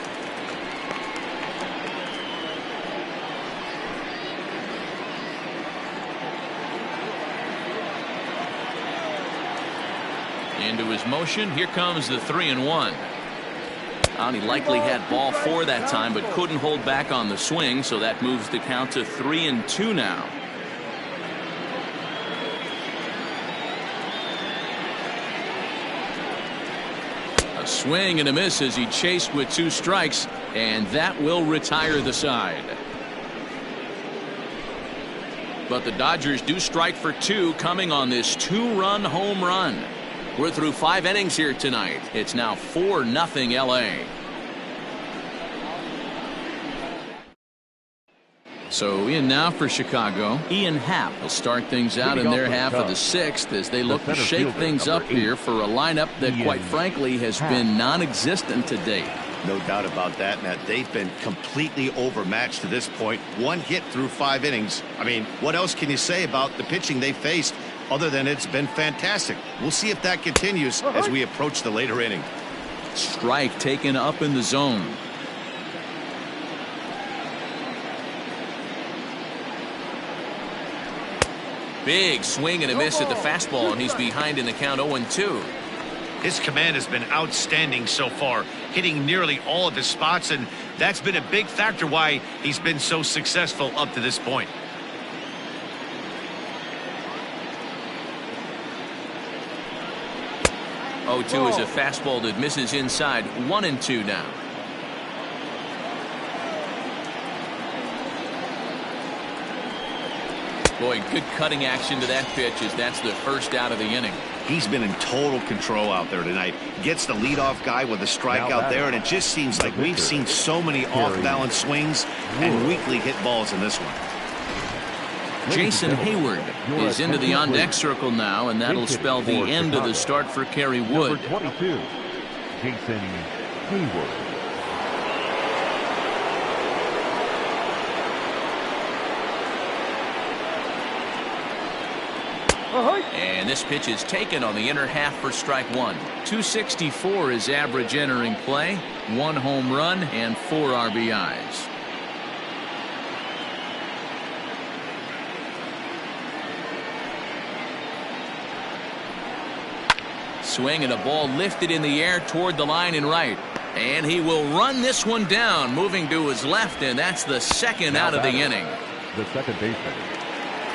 Into his motion. Here comes the 3-1. He likely had ball 4 that time, but couldn't hold back on the swing, so that moves the count to 3-2 now. A swing and a miss as he chased with 2 strikes, and that will retire the side. But the Dodgers do strike for 2 coming on this 2-run home run. We're through 5 innings here tonight. It's now 4-0 LA. So in now for Chicago, Ian Happ will start things out in their half of the 6th as they look to shake things up here for a lineup that quite frankly has been non-existent to date. No doubt about that, Matt. They've been completely overmatched to this point. 1 hit through 5 innings. I mean, what else can you say about the pitching they faced other than it's been fantastic? We'll see if that continues as we approach the later inning. Strike taken up in the zone. Big swing and a miss at the fastball, and he's behind in the count 0-2. His command has been outstanding so far, hitting nearly all of his spots, and that's been a big factor why he's been so successful up to this point. 0-2 is a fastball that misses inside. 1-2 now. Boy, good cutting action to that pitch as that's the first out of the inning. He's been in total control out there tonight. Gets the leadoff guy with a strikeout there, and it just seems like we've seen so many off-balance swings and weakly hit balls in this one. Jason Hayward is into the on-deck circle now, and that'll spell the end of the start for Kerry Wood. Number 22, Jason Hayward. And this pitch is taken on the inner half for strike one. 264 is average entering play. 1 home run and 4 RBIs. Swing and a ball lifted in the air toward the line and right. And he will run this one down, moving to his left, and that's the second out of the inning. The second baseman.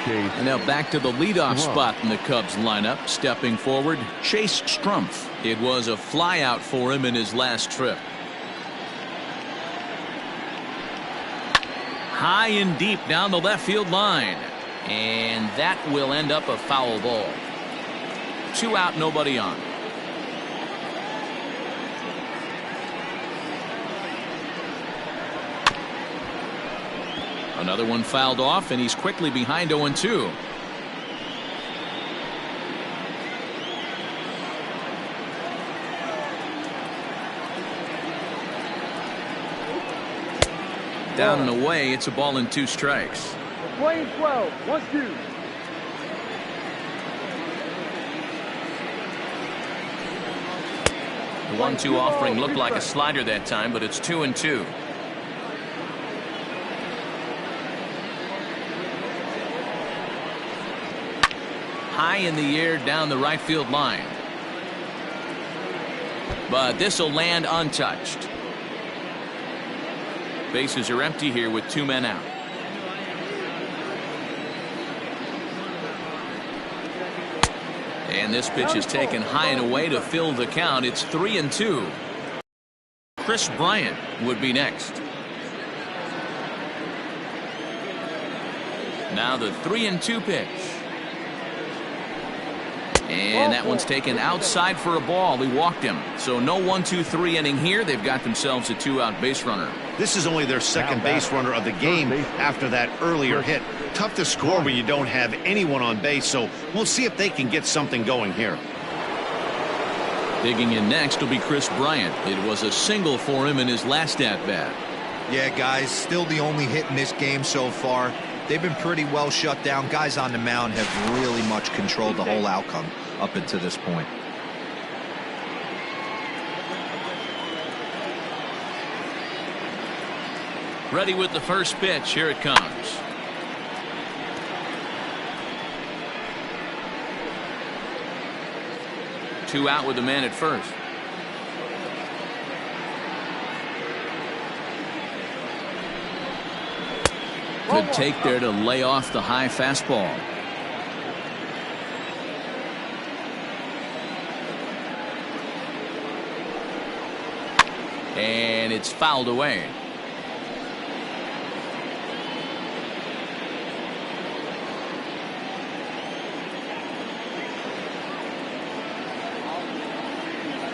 And now back to the leadoff spot in the Cubs lineup. Stepping forward, Chase Strumpf. It was a flyout for him in his last trip. High and deep down the left field line. And that will end up a foul ball. 2 out, nobody on. Another one fouled off, and he's quickly behind 0-2. Down and away, it's a ball and 2 strikes. Playing 12, 1-2. The 1-2 offering looked like a slider that time, but it's 2-2. High in the air down the right field line. But this will land untouched. Bases are empty here with 2 men out. And this pitch is taken high and away to fill the count. It's 3-2. Chris Bryant would be next. Now the 3-2 pitch. And that one's taken outside for a ball. He walked him. So no 1-2-3 inning here. They've got themselves a 2-out base runner. This is only their second base runner of the game after that earlier hit. Tough to score when you don't have anyone on base, so we'll see if they can get something going here. Digging in next will be Chris Bryant. It was a single for him in his last at-bat. Yeah, guys, still the only hit in this game so far. They've been pretty well shut down. Guys on the mound have really much controlled the whole outcome up until this point. Ready with the first pitch. Here it comes. Two out with the man at first. Good take there to lay off the high fastball. And it's fouled away.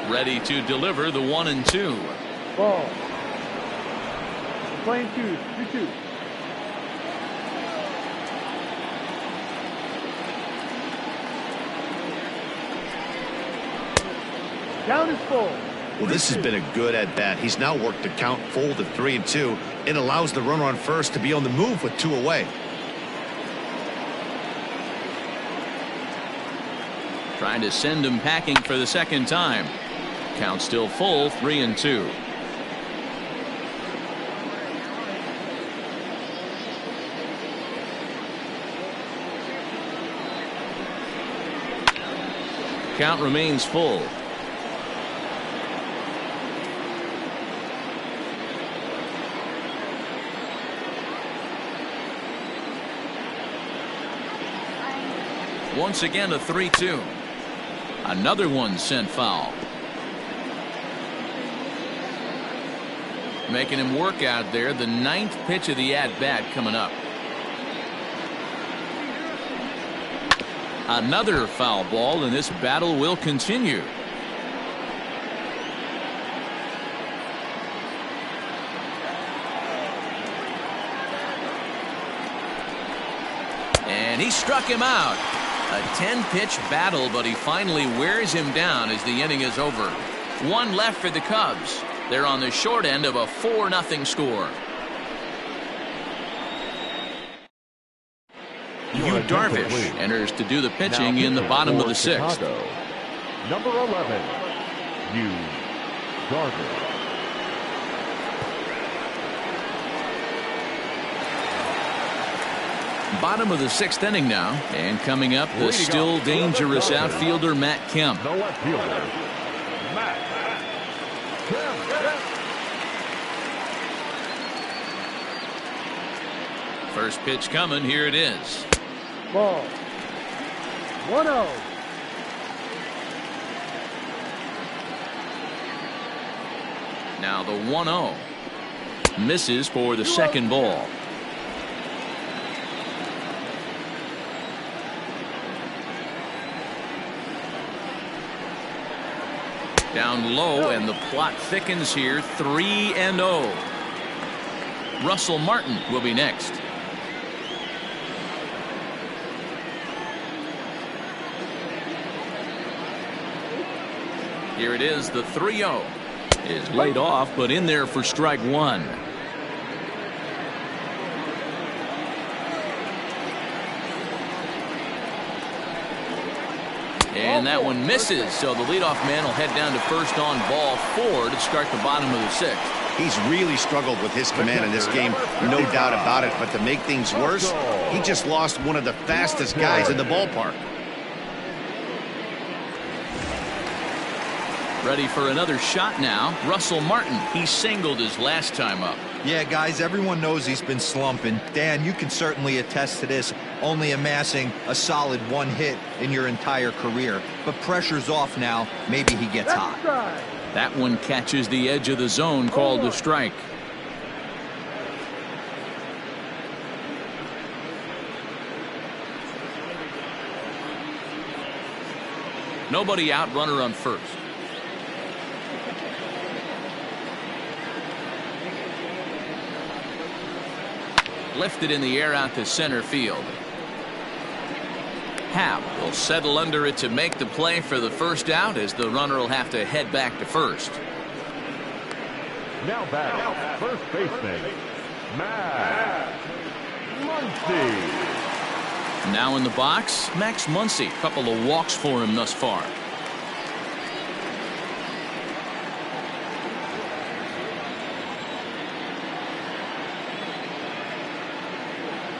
Ready to deliver the 1-2. Ball. Playing 2-2. Count is full. Well, this has been a good at-bat. He's now worked the count full to 3-2. It allows the runner on first to be on the move with 2 away. Trying to send him packing for the second time. Count still full, 3-2. Count remains full. Once again a 3-2. Another one sent foul. Making him work out there. The 9th pitch of the at-bat coming up. Another foul ball, and this battle will continue. And he struck him out. A 10-pitch battle, but he finally wears him down as the inning is over. One left for the Cubs. They're on the short end of a 4-0 score. Yu Darvish enters to do the pitching in the bottom of the 6th. Number 11, Yu Darvish. Bottom of the 6th inning now, and coming up, the still dangerous outfielder Matt Kemp. The left fielder, Matt Kemp. First pitch coming. Here it is. Ball. 1-0. Now the 1-0 misses for the second ball. Down low, and the plot thickens here. 3-0. Russell Martin will be next. Here it is. The 3-0 is laid off, but in there for strike one. And that one misses, so the leadoff man will head down to first on ball 4 to start the bottom of the 6th. He's really struggled with his command in this game, no doubt about it. But to make things worse, he just lost one of the fastest guys in the ballpark. Ready for another shot now. Russell Martin. He singled his last time up. Yeah, guys, everyone knows he's been slumping. Dan, you can certainly attest to this, only amassing a solid 1 hit in your entire career. But pressure's off now. Maybe he gets hot. That one catches the edge of the zone, called a strike. Nobody out, runner on first. Lifted in the air out to center field. Happ will settle under it to make the play for the first out, as the runner will have to head back to first. Now back, first baseman, Max Muncy. Now in the box, Max Muncy. Couple of walks for him thus far.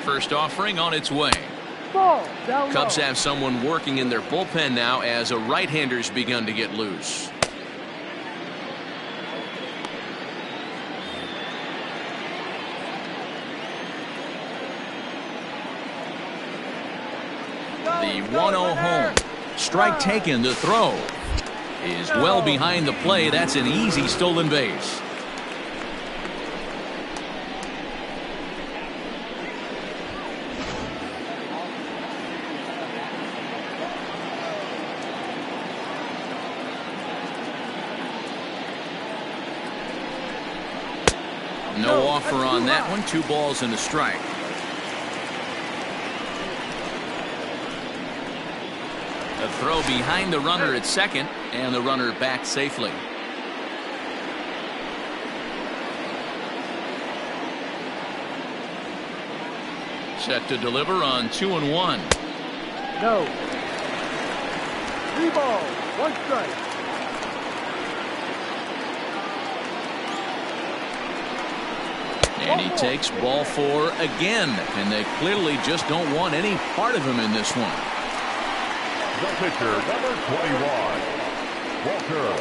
First offering on its way. Cubs have someone working in their bullpen now, as a right-hander's begun to get loose. The 1-0 home. Strike taken. The throw is well behind the play. That's an easy stolen base. No offer on that one. 2 balls and a strike. A throw behind the runner at second, and the runner back safely. Set to deliver on 2-1. No. 3 balls, 1 strike. And he takes ball 4 again, and they clearly just don't want any part of him in this one. The pitcher, number 21, Walker.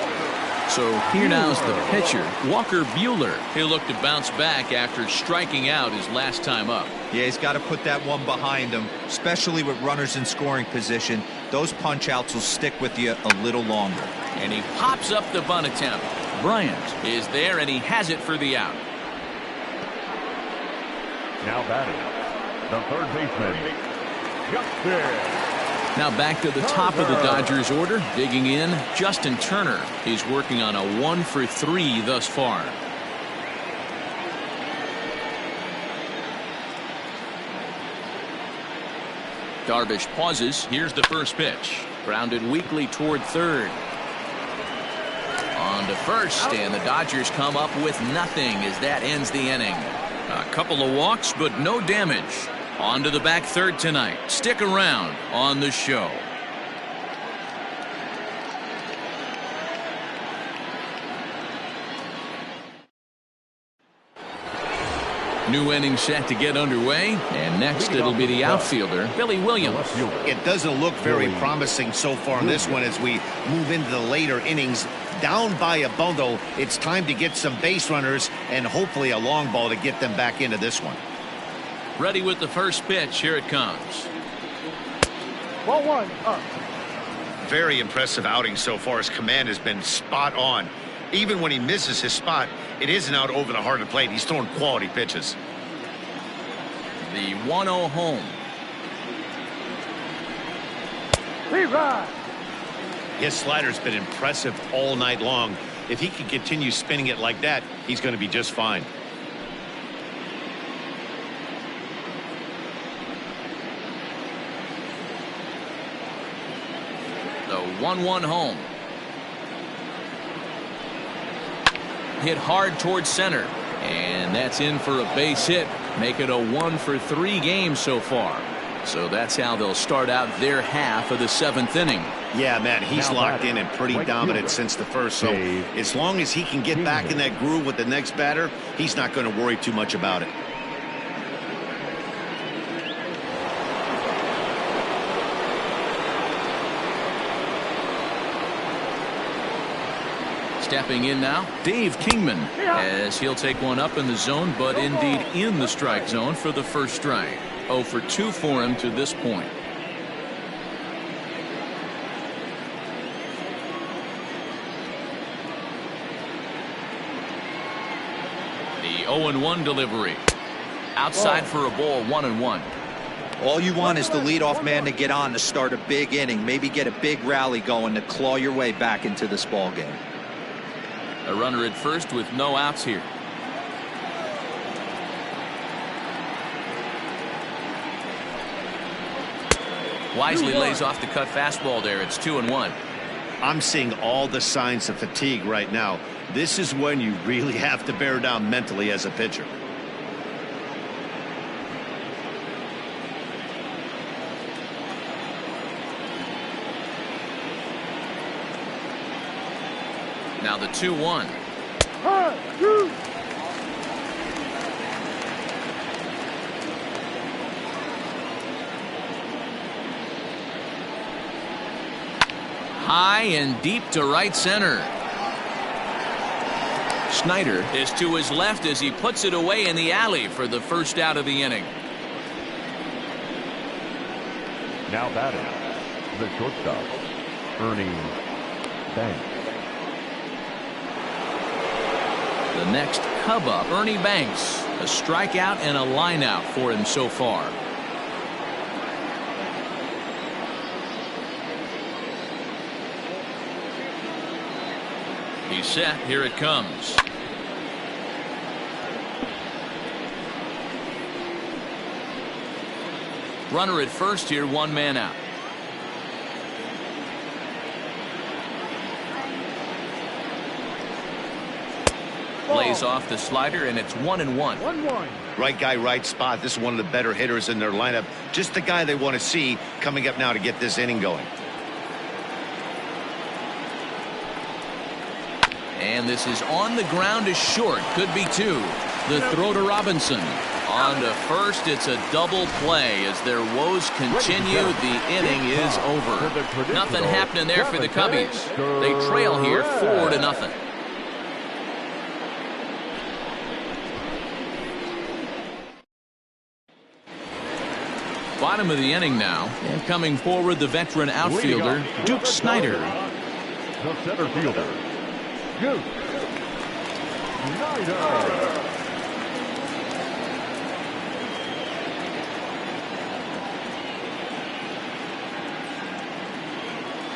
So here now's the pitcher, Walker Buehler. He'll look to bounce back after striking out his last time up. Yeah, he's got to put that one behind him, especially with runners in scoring position. Those punch-outs will stick with you a little longer. And he pops up the bunt attempt. Bryant is there, and he has it for the out. Now batting, the third baseman, Justin. Now back to the top of the Dodgers order. Digging in, Justin Turner. He's working on a 1-for-3 thus far. Darvish pauses. Here's the first pitch. Grounded weakly toward third. On to first, and the Dodgers come up with nothing as that ends the inning. A couple of walks, but no damage. On to the back third tonight. Stick around on the show. New inning set to get underway, and next it'll be the outfielder, Billy Williams. It doesn't look very promising so far in this one as we move into the later innings. Down by a bundle, it's time to get some base runners and hopefully a long ball to get them back into this one. Ready with the first pitch. Here it comes. Ball one, up. Very impressive outing so far. His command has been spot on. Even when he misses his spot, it isn't out over the heart of the plate. He's throwing quality pitches. The 1-0 home. Rerun. His slider's been impressive all night long. If he can continue spinning it like that, he's going to be just fine. The 1-1 home. Hit hard towards center, and that's in for a base hit. Make it a 1-for-3 game so far. So that's how they'll start out their half of the seventh inning. Yeah, man, he's locked in and pretty dominant since the first. So as long as he can get back in that groove with the next batter, he's not going to worry too much about it. Stepping in now, Dave Kingman, as he'll take one up in the zone, but indeed in the strike zone for the first strike. 0 for 2 for him to this point. The 0-1 delivery. Outside for a ball, 1-1. All you want is the leadoff man to get on to start a big inning, maybe get a big rally going to claw your way back into this ball game. A runner at first with no outs here. Wisely lays off the cut fastball there. It's 2-1. I'm seeing all the signs of fatigue right now. This is when you really have to bear down mentally as a pitcher. Now the 2-1. High and deep to right center. Snyder is to his left as he puts it away in the alley for the first out of the inning. Now batting, the shortstop, Ernie Banks. The next Cub up, Ernie Banks. A strikeout and a lineout for him so far. He's set. Here it comes. Runner at first here, one man out. Lays off the slider, and it's 1-1. 1-1. Right guy, right spot. This is one of the better hitters in their lineup. Just the guy they want to see coming up now to get this inning going. And this is on the ground to short. Could be two. The throw to Robinson. On to first. It's a double play as their woes continue. The inning is over. Nothing happening there for the Cubbies. They trail here 4-0. Bottom of the inning now. And coming forward, the veteran outfielder, Duke Snyder. The center fielder, Duke Snyder.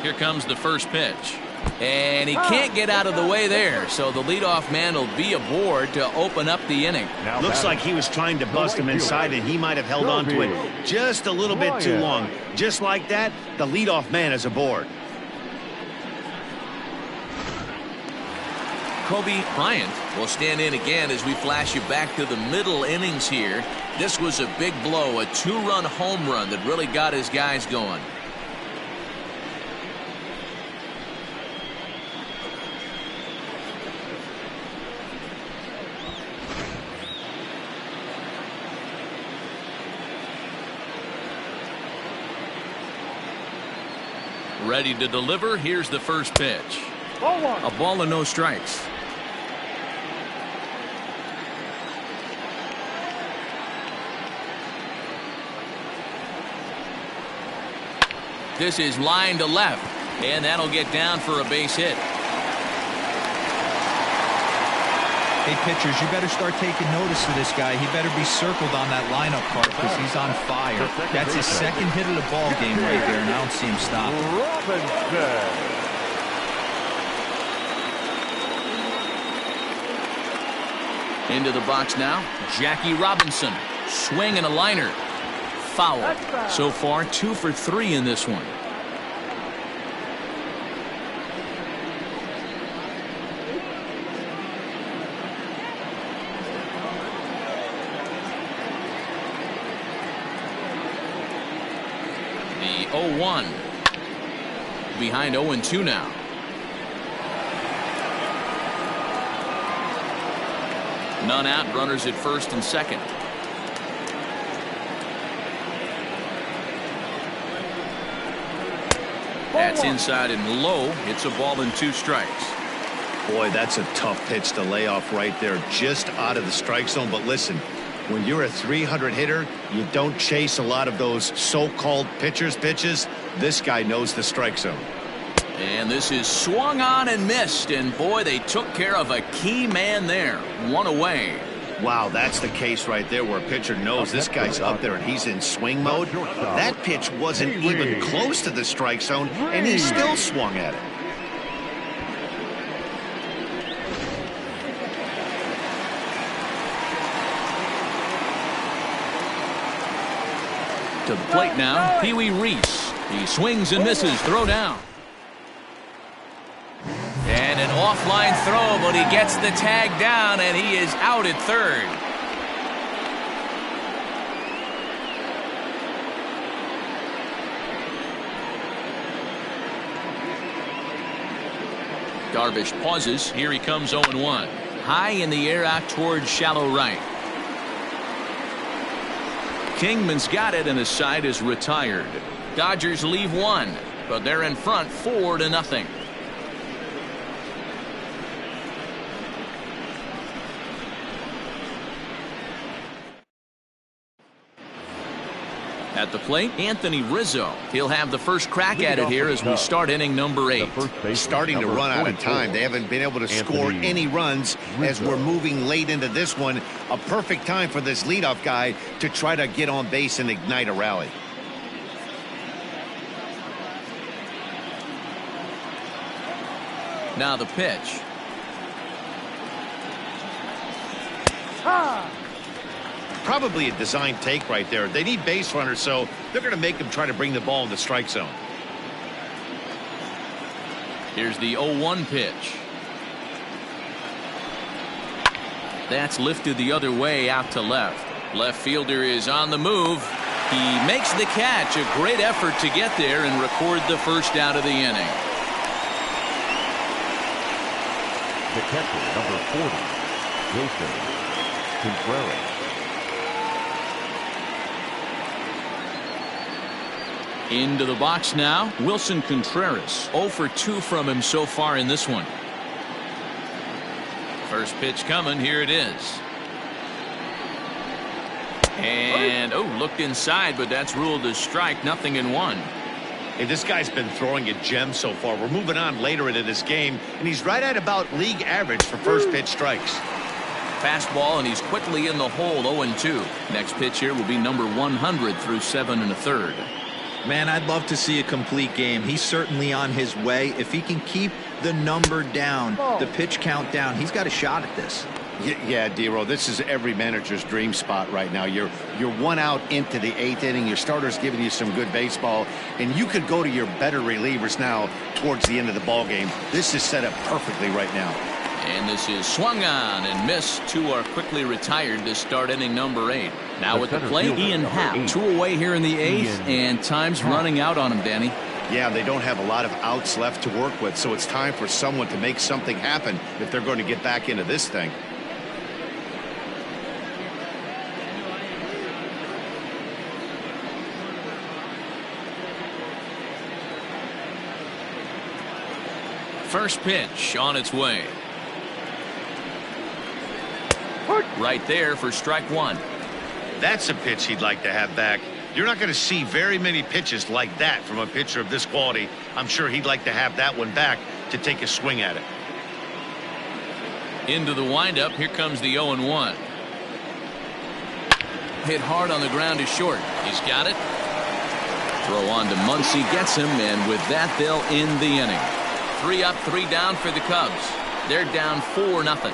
Here comes the first pitch. And he can't get out of the way there, so the leadoff man will be aboard to open up the inning. Looks like he was trying to bust him inside, and he might have held on to it just a little bit too long. Just like that, the leadoff man is aboard. Kobe Bryant will stand in again as we flash you back to the middle innings here. This was a big blow, a two-run home run that really got his guys going. Ready to deliver. Here's the first pitch. A ball and no strikes. This is line to left, and that'll get down for a base hit. Hey, pitchers, you better start taking notice of this guy. He better be circled on that lineup card because he's on fire. That's his second hit of the ball game right there, and I don't see him stopping. Into the box now, Jackie Robinson. Swing and a liner. Foul. So far, 2 for 3 in this one. The 0-1. Behind 0-2 now. None out, runners at first and second. That's inside and low. It's a ball and 2 strikes. Boy, that's a tough pitch to lay off right there, just out of the strike zone. But listen, when you're a 300 hitter, you don't chase a lot of those so-called pitchers' pitches. This guy knows the strike zone. And this is swung on and missed. And boy, they took care of a key man there. 1 away. Wow, that's the case right there where a pitcher knows this guy's up there and he's in swing mode. That pitch wasn't even close to the strike zone, and he still swung at it. To the plate now, Pee Wee Reese. He swings and misses. Throw down. And an offline throw, but he gets the tag down, and he is out at third. Darvish pauses. Here he comes 0-1. High in the air out towards shallow right. Kingman's got it, and his side is retired. Dodgers leave 1, but they're in front 4-0. At the plate, Anthony Rizzo. He'll have the first crack at it here as we start inning number 8. Starting to run out of time. They haven't been able to score any runs as we're moving late into this one. A perfect time for this leadoff guy to try to get on base and ignite a rally. Now the pitch. Probably a design take right there. They need base runners, so they're going to make them try to bring the ball in the strike zone. Here's the 0-1 pitch. That's lifted the other way out to left. Left fielder is on the move. He makes the catch. A great effort to get there and record the first out of the inning. The catcher, number 40, Wilson Contreras. Into the box now, Wilson Contreras. 0 for 2 from him so far in this one. First pitch coming, here it is. And, oh, looked inside, but that's ruled as strike, 0-1. Hey, this guy's been throwing a gem so far. We're moving on later into this game, and he's right at about league average for first pitch strikes. Fastball, and he's quickly in the hole, 0-2. Next pitch here will be number 100 through 7 1/3. Man, I'd love to see a complete game. He's certainly on his way. If he can keep the number down, the pitch count down, he's got a shot at this. Yeah, D-Row, this is every manager's dream spot right now. You're 1 out into the 8th inning. Your starter's giving you some good baseball, and you could go to your better relievers now towards the end of the ball game. This is set up perfectly right now. And this is swung on and missed. 2 are quickly retired to start inning number 8. Now with the plate, Ian Happ. 2 away here in the 8th, and time's running out on him, Danny. Yeah, they don't have a lot of outs left to work with, so it's time for someone to make something happen if they're going to get back into this thing. First pitch on its way. Right there for strike 1. That's a pitch he'd like to have back. You're not going to see very many pitches like that from a pitcher of this quality. I'm sure he'd like to have that one back to take a swing at it. Into the windup. Here comes the 0-1. Hit hard on the ground is short. He's got it. Throw on to Muncy, gets him, and with that they'll end the inning. 3 up, 3 down for the Cubs. They're down 4-0.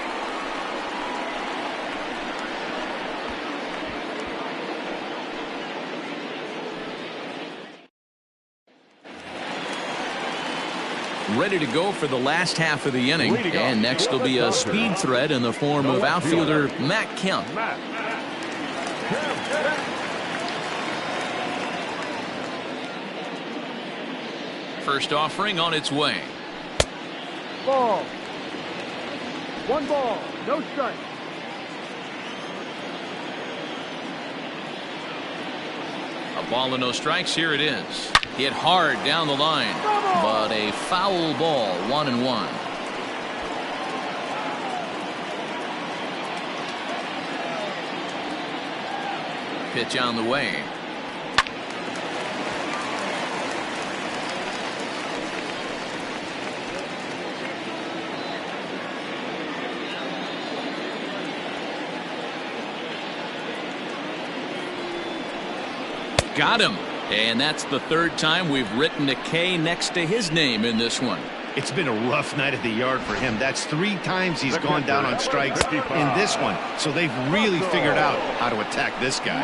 Ready to go for the last half of the inning. And next will be a speed threat in the form of outfielder Matt Kemp. First offering on its way. Ball. 1 ball, no strike. A ball and no strikes. Here it is. Hit hard down the line, but a foul ball. 1-1. Pitch on the way. Got him. And that's the 3rd time we've written a K next to his name in this one. It's been a rough night at the yard for him. That's 3 times he's gone down on strikes in this one. So they've really figured out how to attack this guy.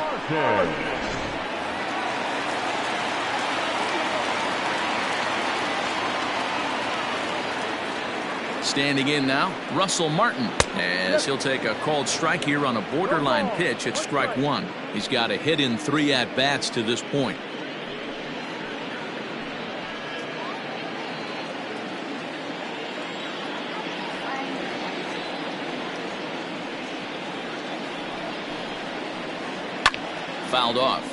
Standing in now, Russell Martin, as he'll take a called strike here on a borderline pitch at strike 1. He's got a hit in 3 at-bats to this point. Fouled off.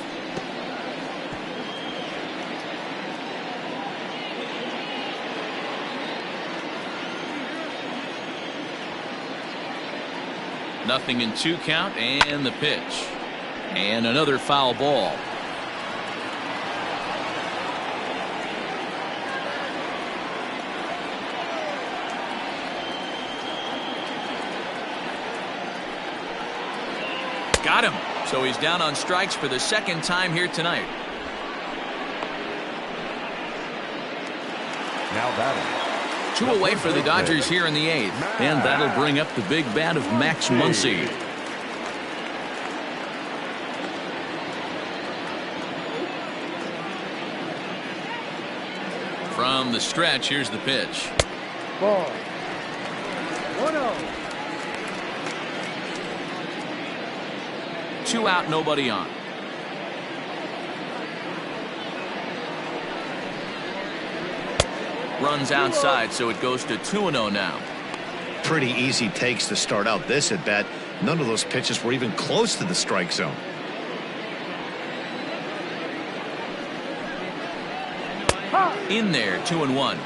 Nothing in 2 count, and the pitch. And another foul ball. Got him. So he's down on strikes for the 2nd time here tonight. Now batting. 2 away for the Dodgers here in the 8th. And that'll bring up the big bat of Max Muncy. From the stretch, here's the pitch. Ball. 1-0. 2 out, nobody on. Runs outside, so it goes to 2-0 now. Pretty easy takes to start out this at bat. None of those pitches were even close to the strike zone. In there, 2-1.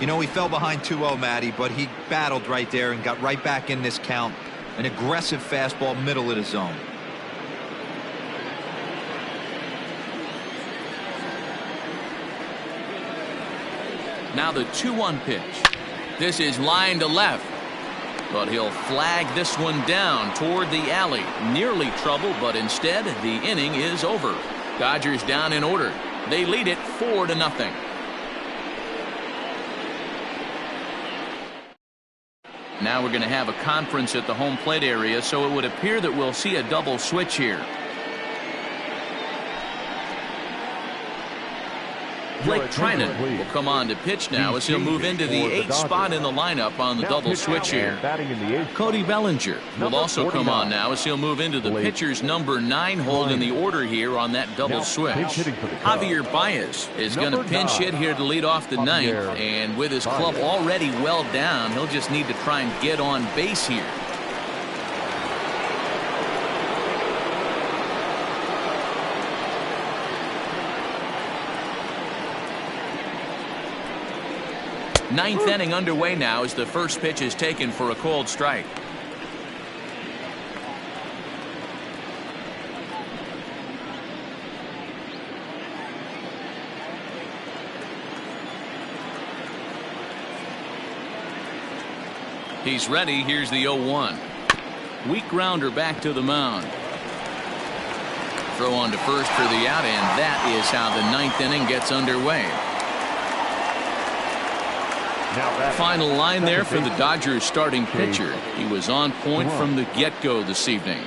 You know, he fell behind 2-0, Matty, but he battled right there and got right back in this count. An aggressive fastball, middle of the zone. Now the 2-1 pitch. This is line to left, but he'll flag this one down toward the alley. Nearly trouble, but instead the inning is over. Dodgers down in order. They lead it 4-0. Now we're going to have a conference at the home plate area, so it would appear that we'll see a double switch here. Blake Trinan will come on to pitch now as he'll move into the 8th spot in the lineup on the double switch here. Cody Bellinger will also come on now as he'll move into the pitcher's number 9 hold in the order here on that double switch. Javier Baez is going to pinch hit here to lead off the 9th, and with his club already well down, he'll just need to try and get on base here. Ninth inning underway now as the first pitch is taken for a called strike. He's ready. Here's the 0-1. Weak grounder back to the mound. Throw on to first for the out, and that is how the 9th inning gets underway. Final line there for the Dodgers starting pitcher. He was on point from the get-go this evening.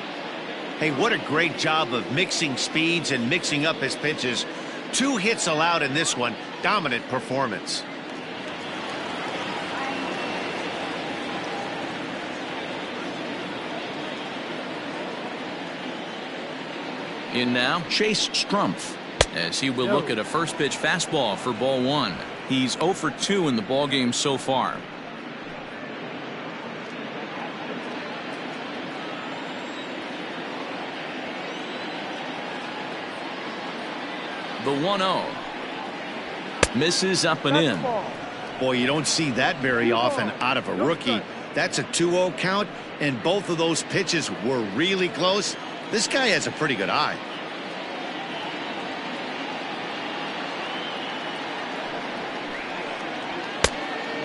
Hey, what a great job of mixing speeds and mixing up his pitches. 2 hits allowed in this one. Dominant performance. In now, Chase Strumpf, as he will look at a first pitch fastball for ball 1. He's 0 for 2 in the ballgame so far. The 1-0. Misses up and in. Boy, you don't see that very often out of a rookie. That's a 2-0 count, and both of those pitches were really close. This guy has a pretty good eye.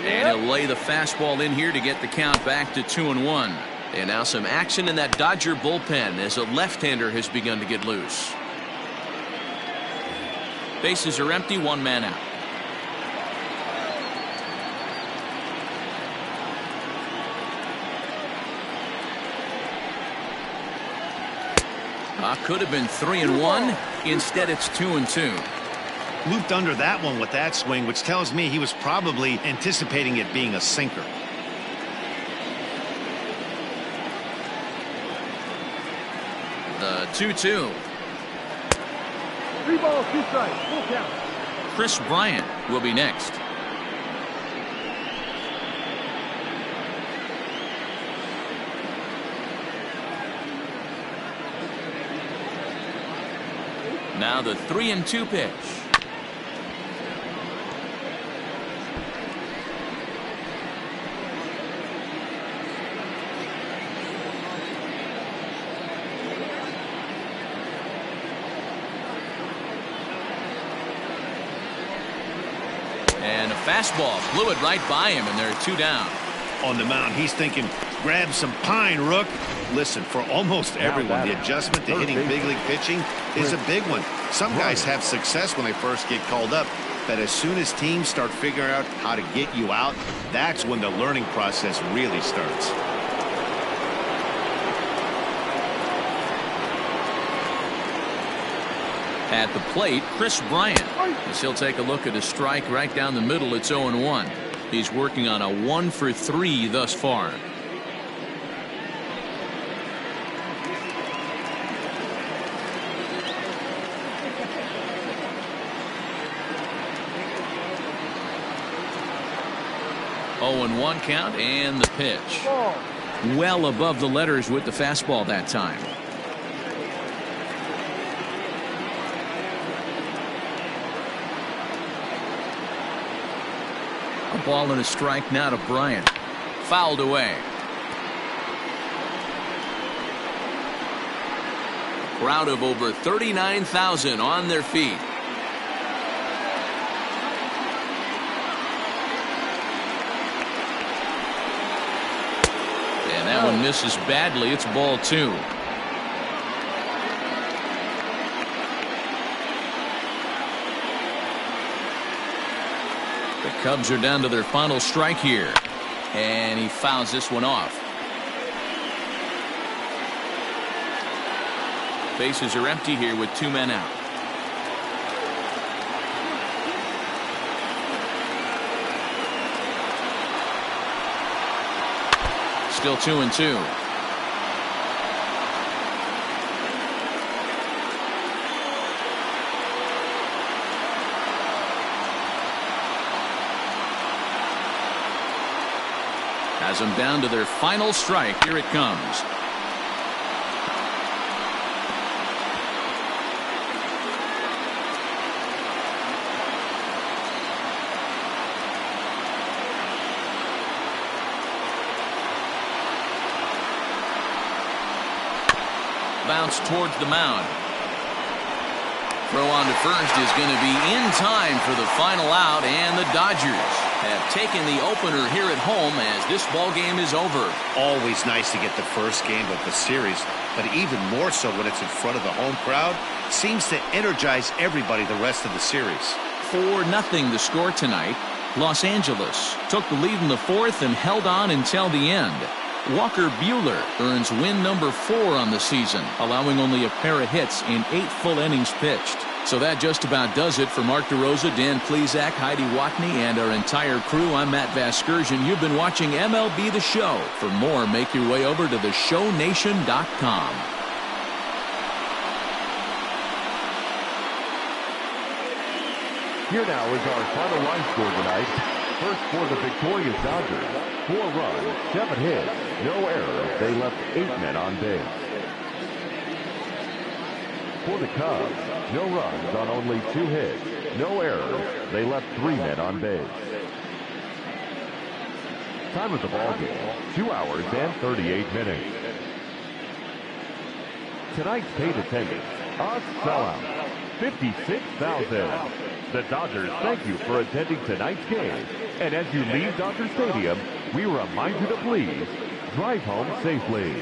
And he'll lay the fastball in here to get the count back to 2-1. And now some action in that Dodger bullpen as a left-hander has begun to get loose. Bases are empty, 1 man out. Could have been 3-1. Instead, it's 2-2. Looped under that one with that swing, which tells me he was probably anticipating it being a sinker. The 2-2. 3 balls, 2 strikes, full count. Chris Bryant will be next. Now the 3-2 pitch. And a fastball blew it right by him, and there are 2 down. On the mound, he's thinking, grab some pine, Rook. Listen, for almost everyone, the adjustment to hitting big league pitching is a big one. Some guys have success when they first get called up, but as soon as teams start figuring out how to get you out, that's when the learning process really starts. At the plate, Chris Bryant, as he'll take a look at a strike right down the middle. It's 0-1. He's working on a 1 for 3 thus far. Oh, 1 count, and the pitch. Well above the letters with the fastball that time. A ball and a strike now to Bryant. Fouled away. Crowd of over 39,000 on their feet. one misses badly. It's ball 2. The Cubs are down to their final strike here. And he fouls this one off. Bases are empty here with 2 men out. Still 2-2. Has them down to their final strike. Here it comes. Bounce towards the mound. Throw on to first is going to be in time for the final out, and the Dodgers have taken the opener here at home as this ball game is over. Always nice to get the first game of the series, but even more so when it's in front of the home crowd. Seems to energize everybody the rest of the series. 4-0 the score tonight. Los Angeles took the lead in the 4th and held on until the end. Walker Buehler earns win number 4 on the season, allowing only a pair of hits in 8 full innings pitched. So that just about does it for Mark DeRosa, Dan Plesac, Heidi Watney, and our entire crew. I'm Matt Vasgersian. You've been watching MLB The Show. For more, make your way over to theshownation.com. Here now is our final line score tonight. First for the victorious Dodgers, 4 runs, 7 hits, no errors. They left 8 men on base. For the Cubs, no runs on only 2 hits, no errors. They left 3 men on base. Time of the ball game, 2 hours and 38 minutes. Tonight's paid attendance, a sellout, 56,000. The Dodgers thank you for attending tonight's game. And as you leave Dodger Stadium, we remind you to please drive home safely.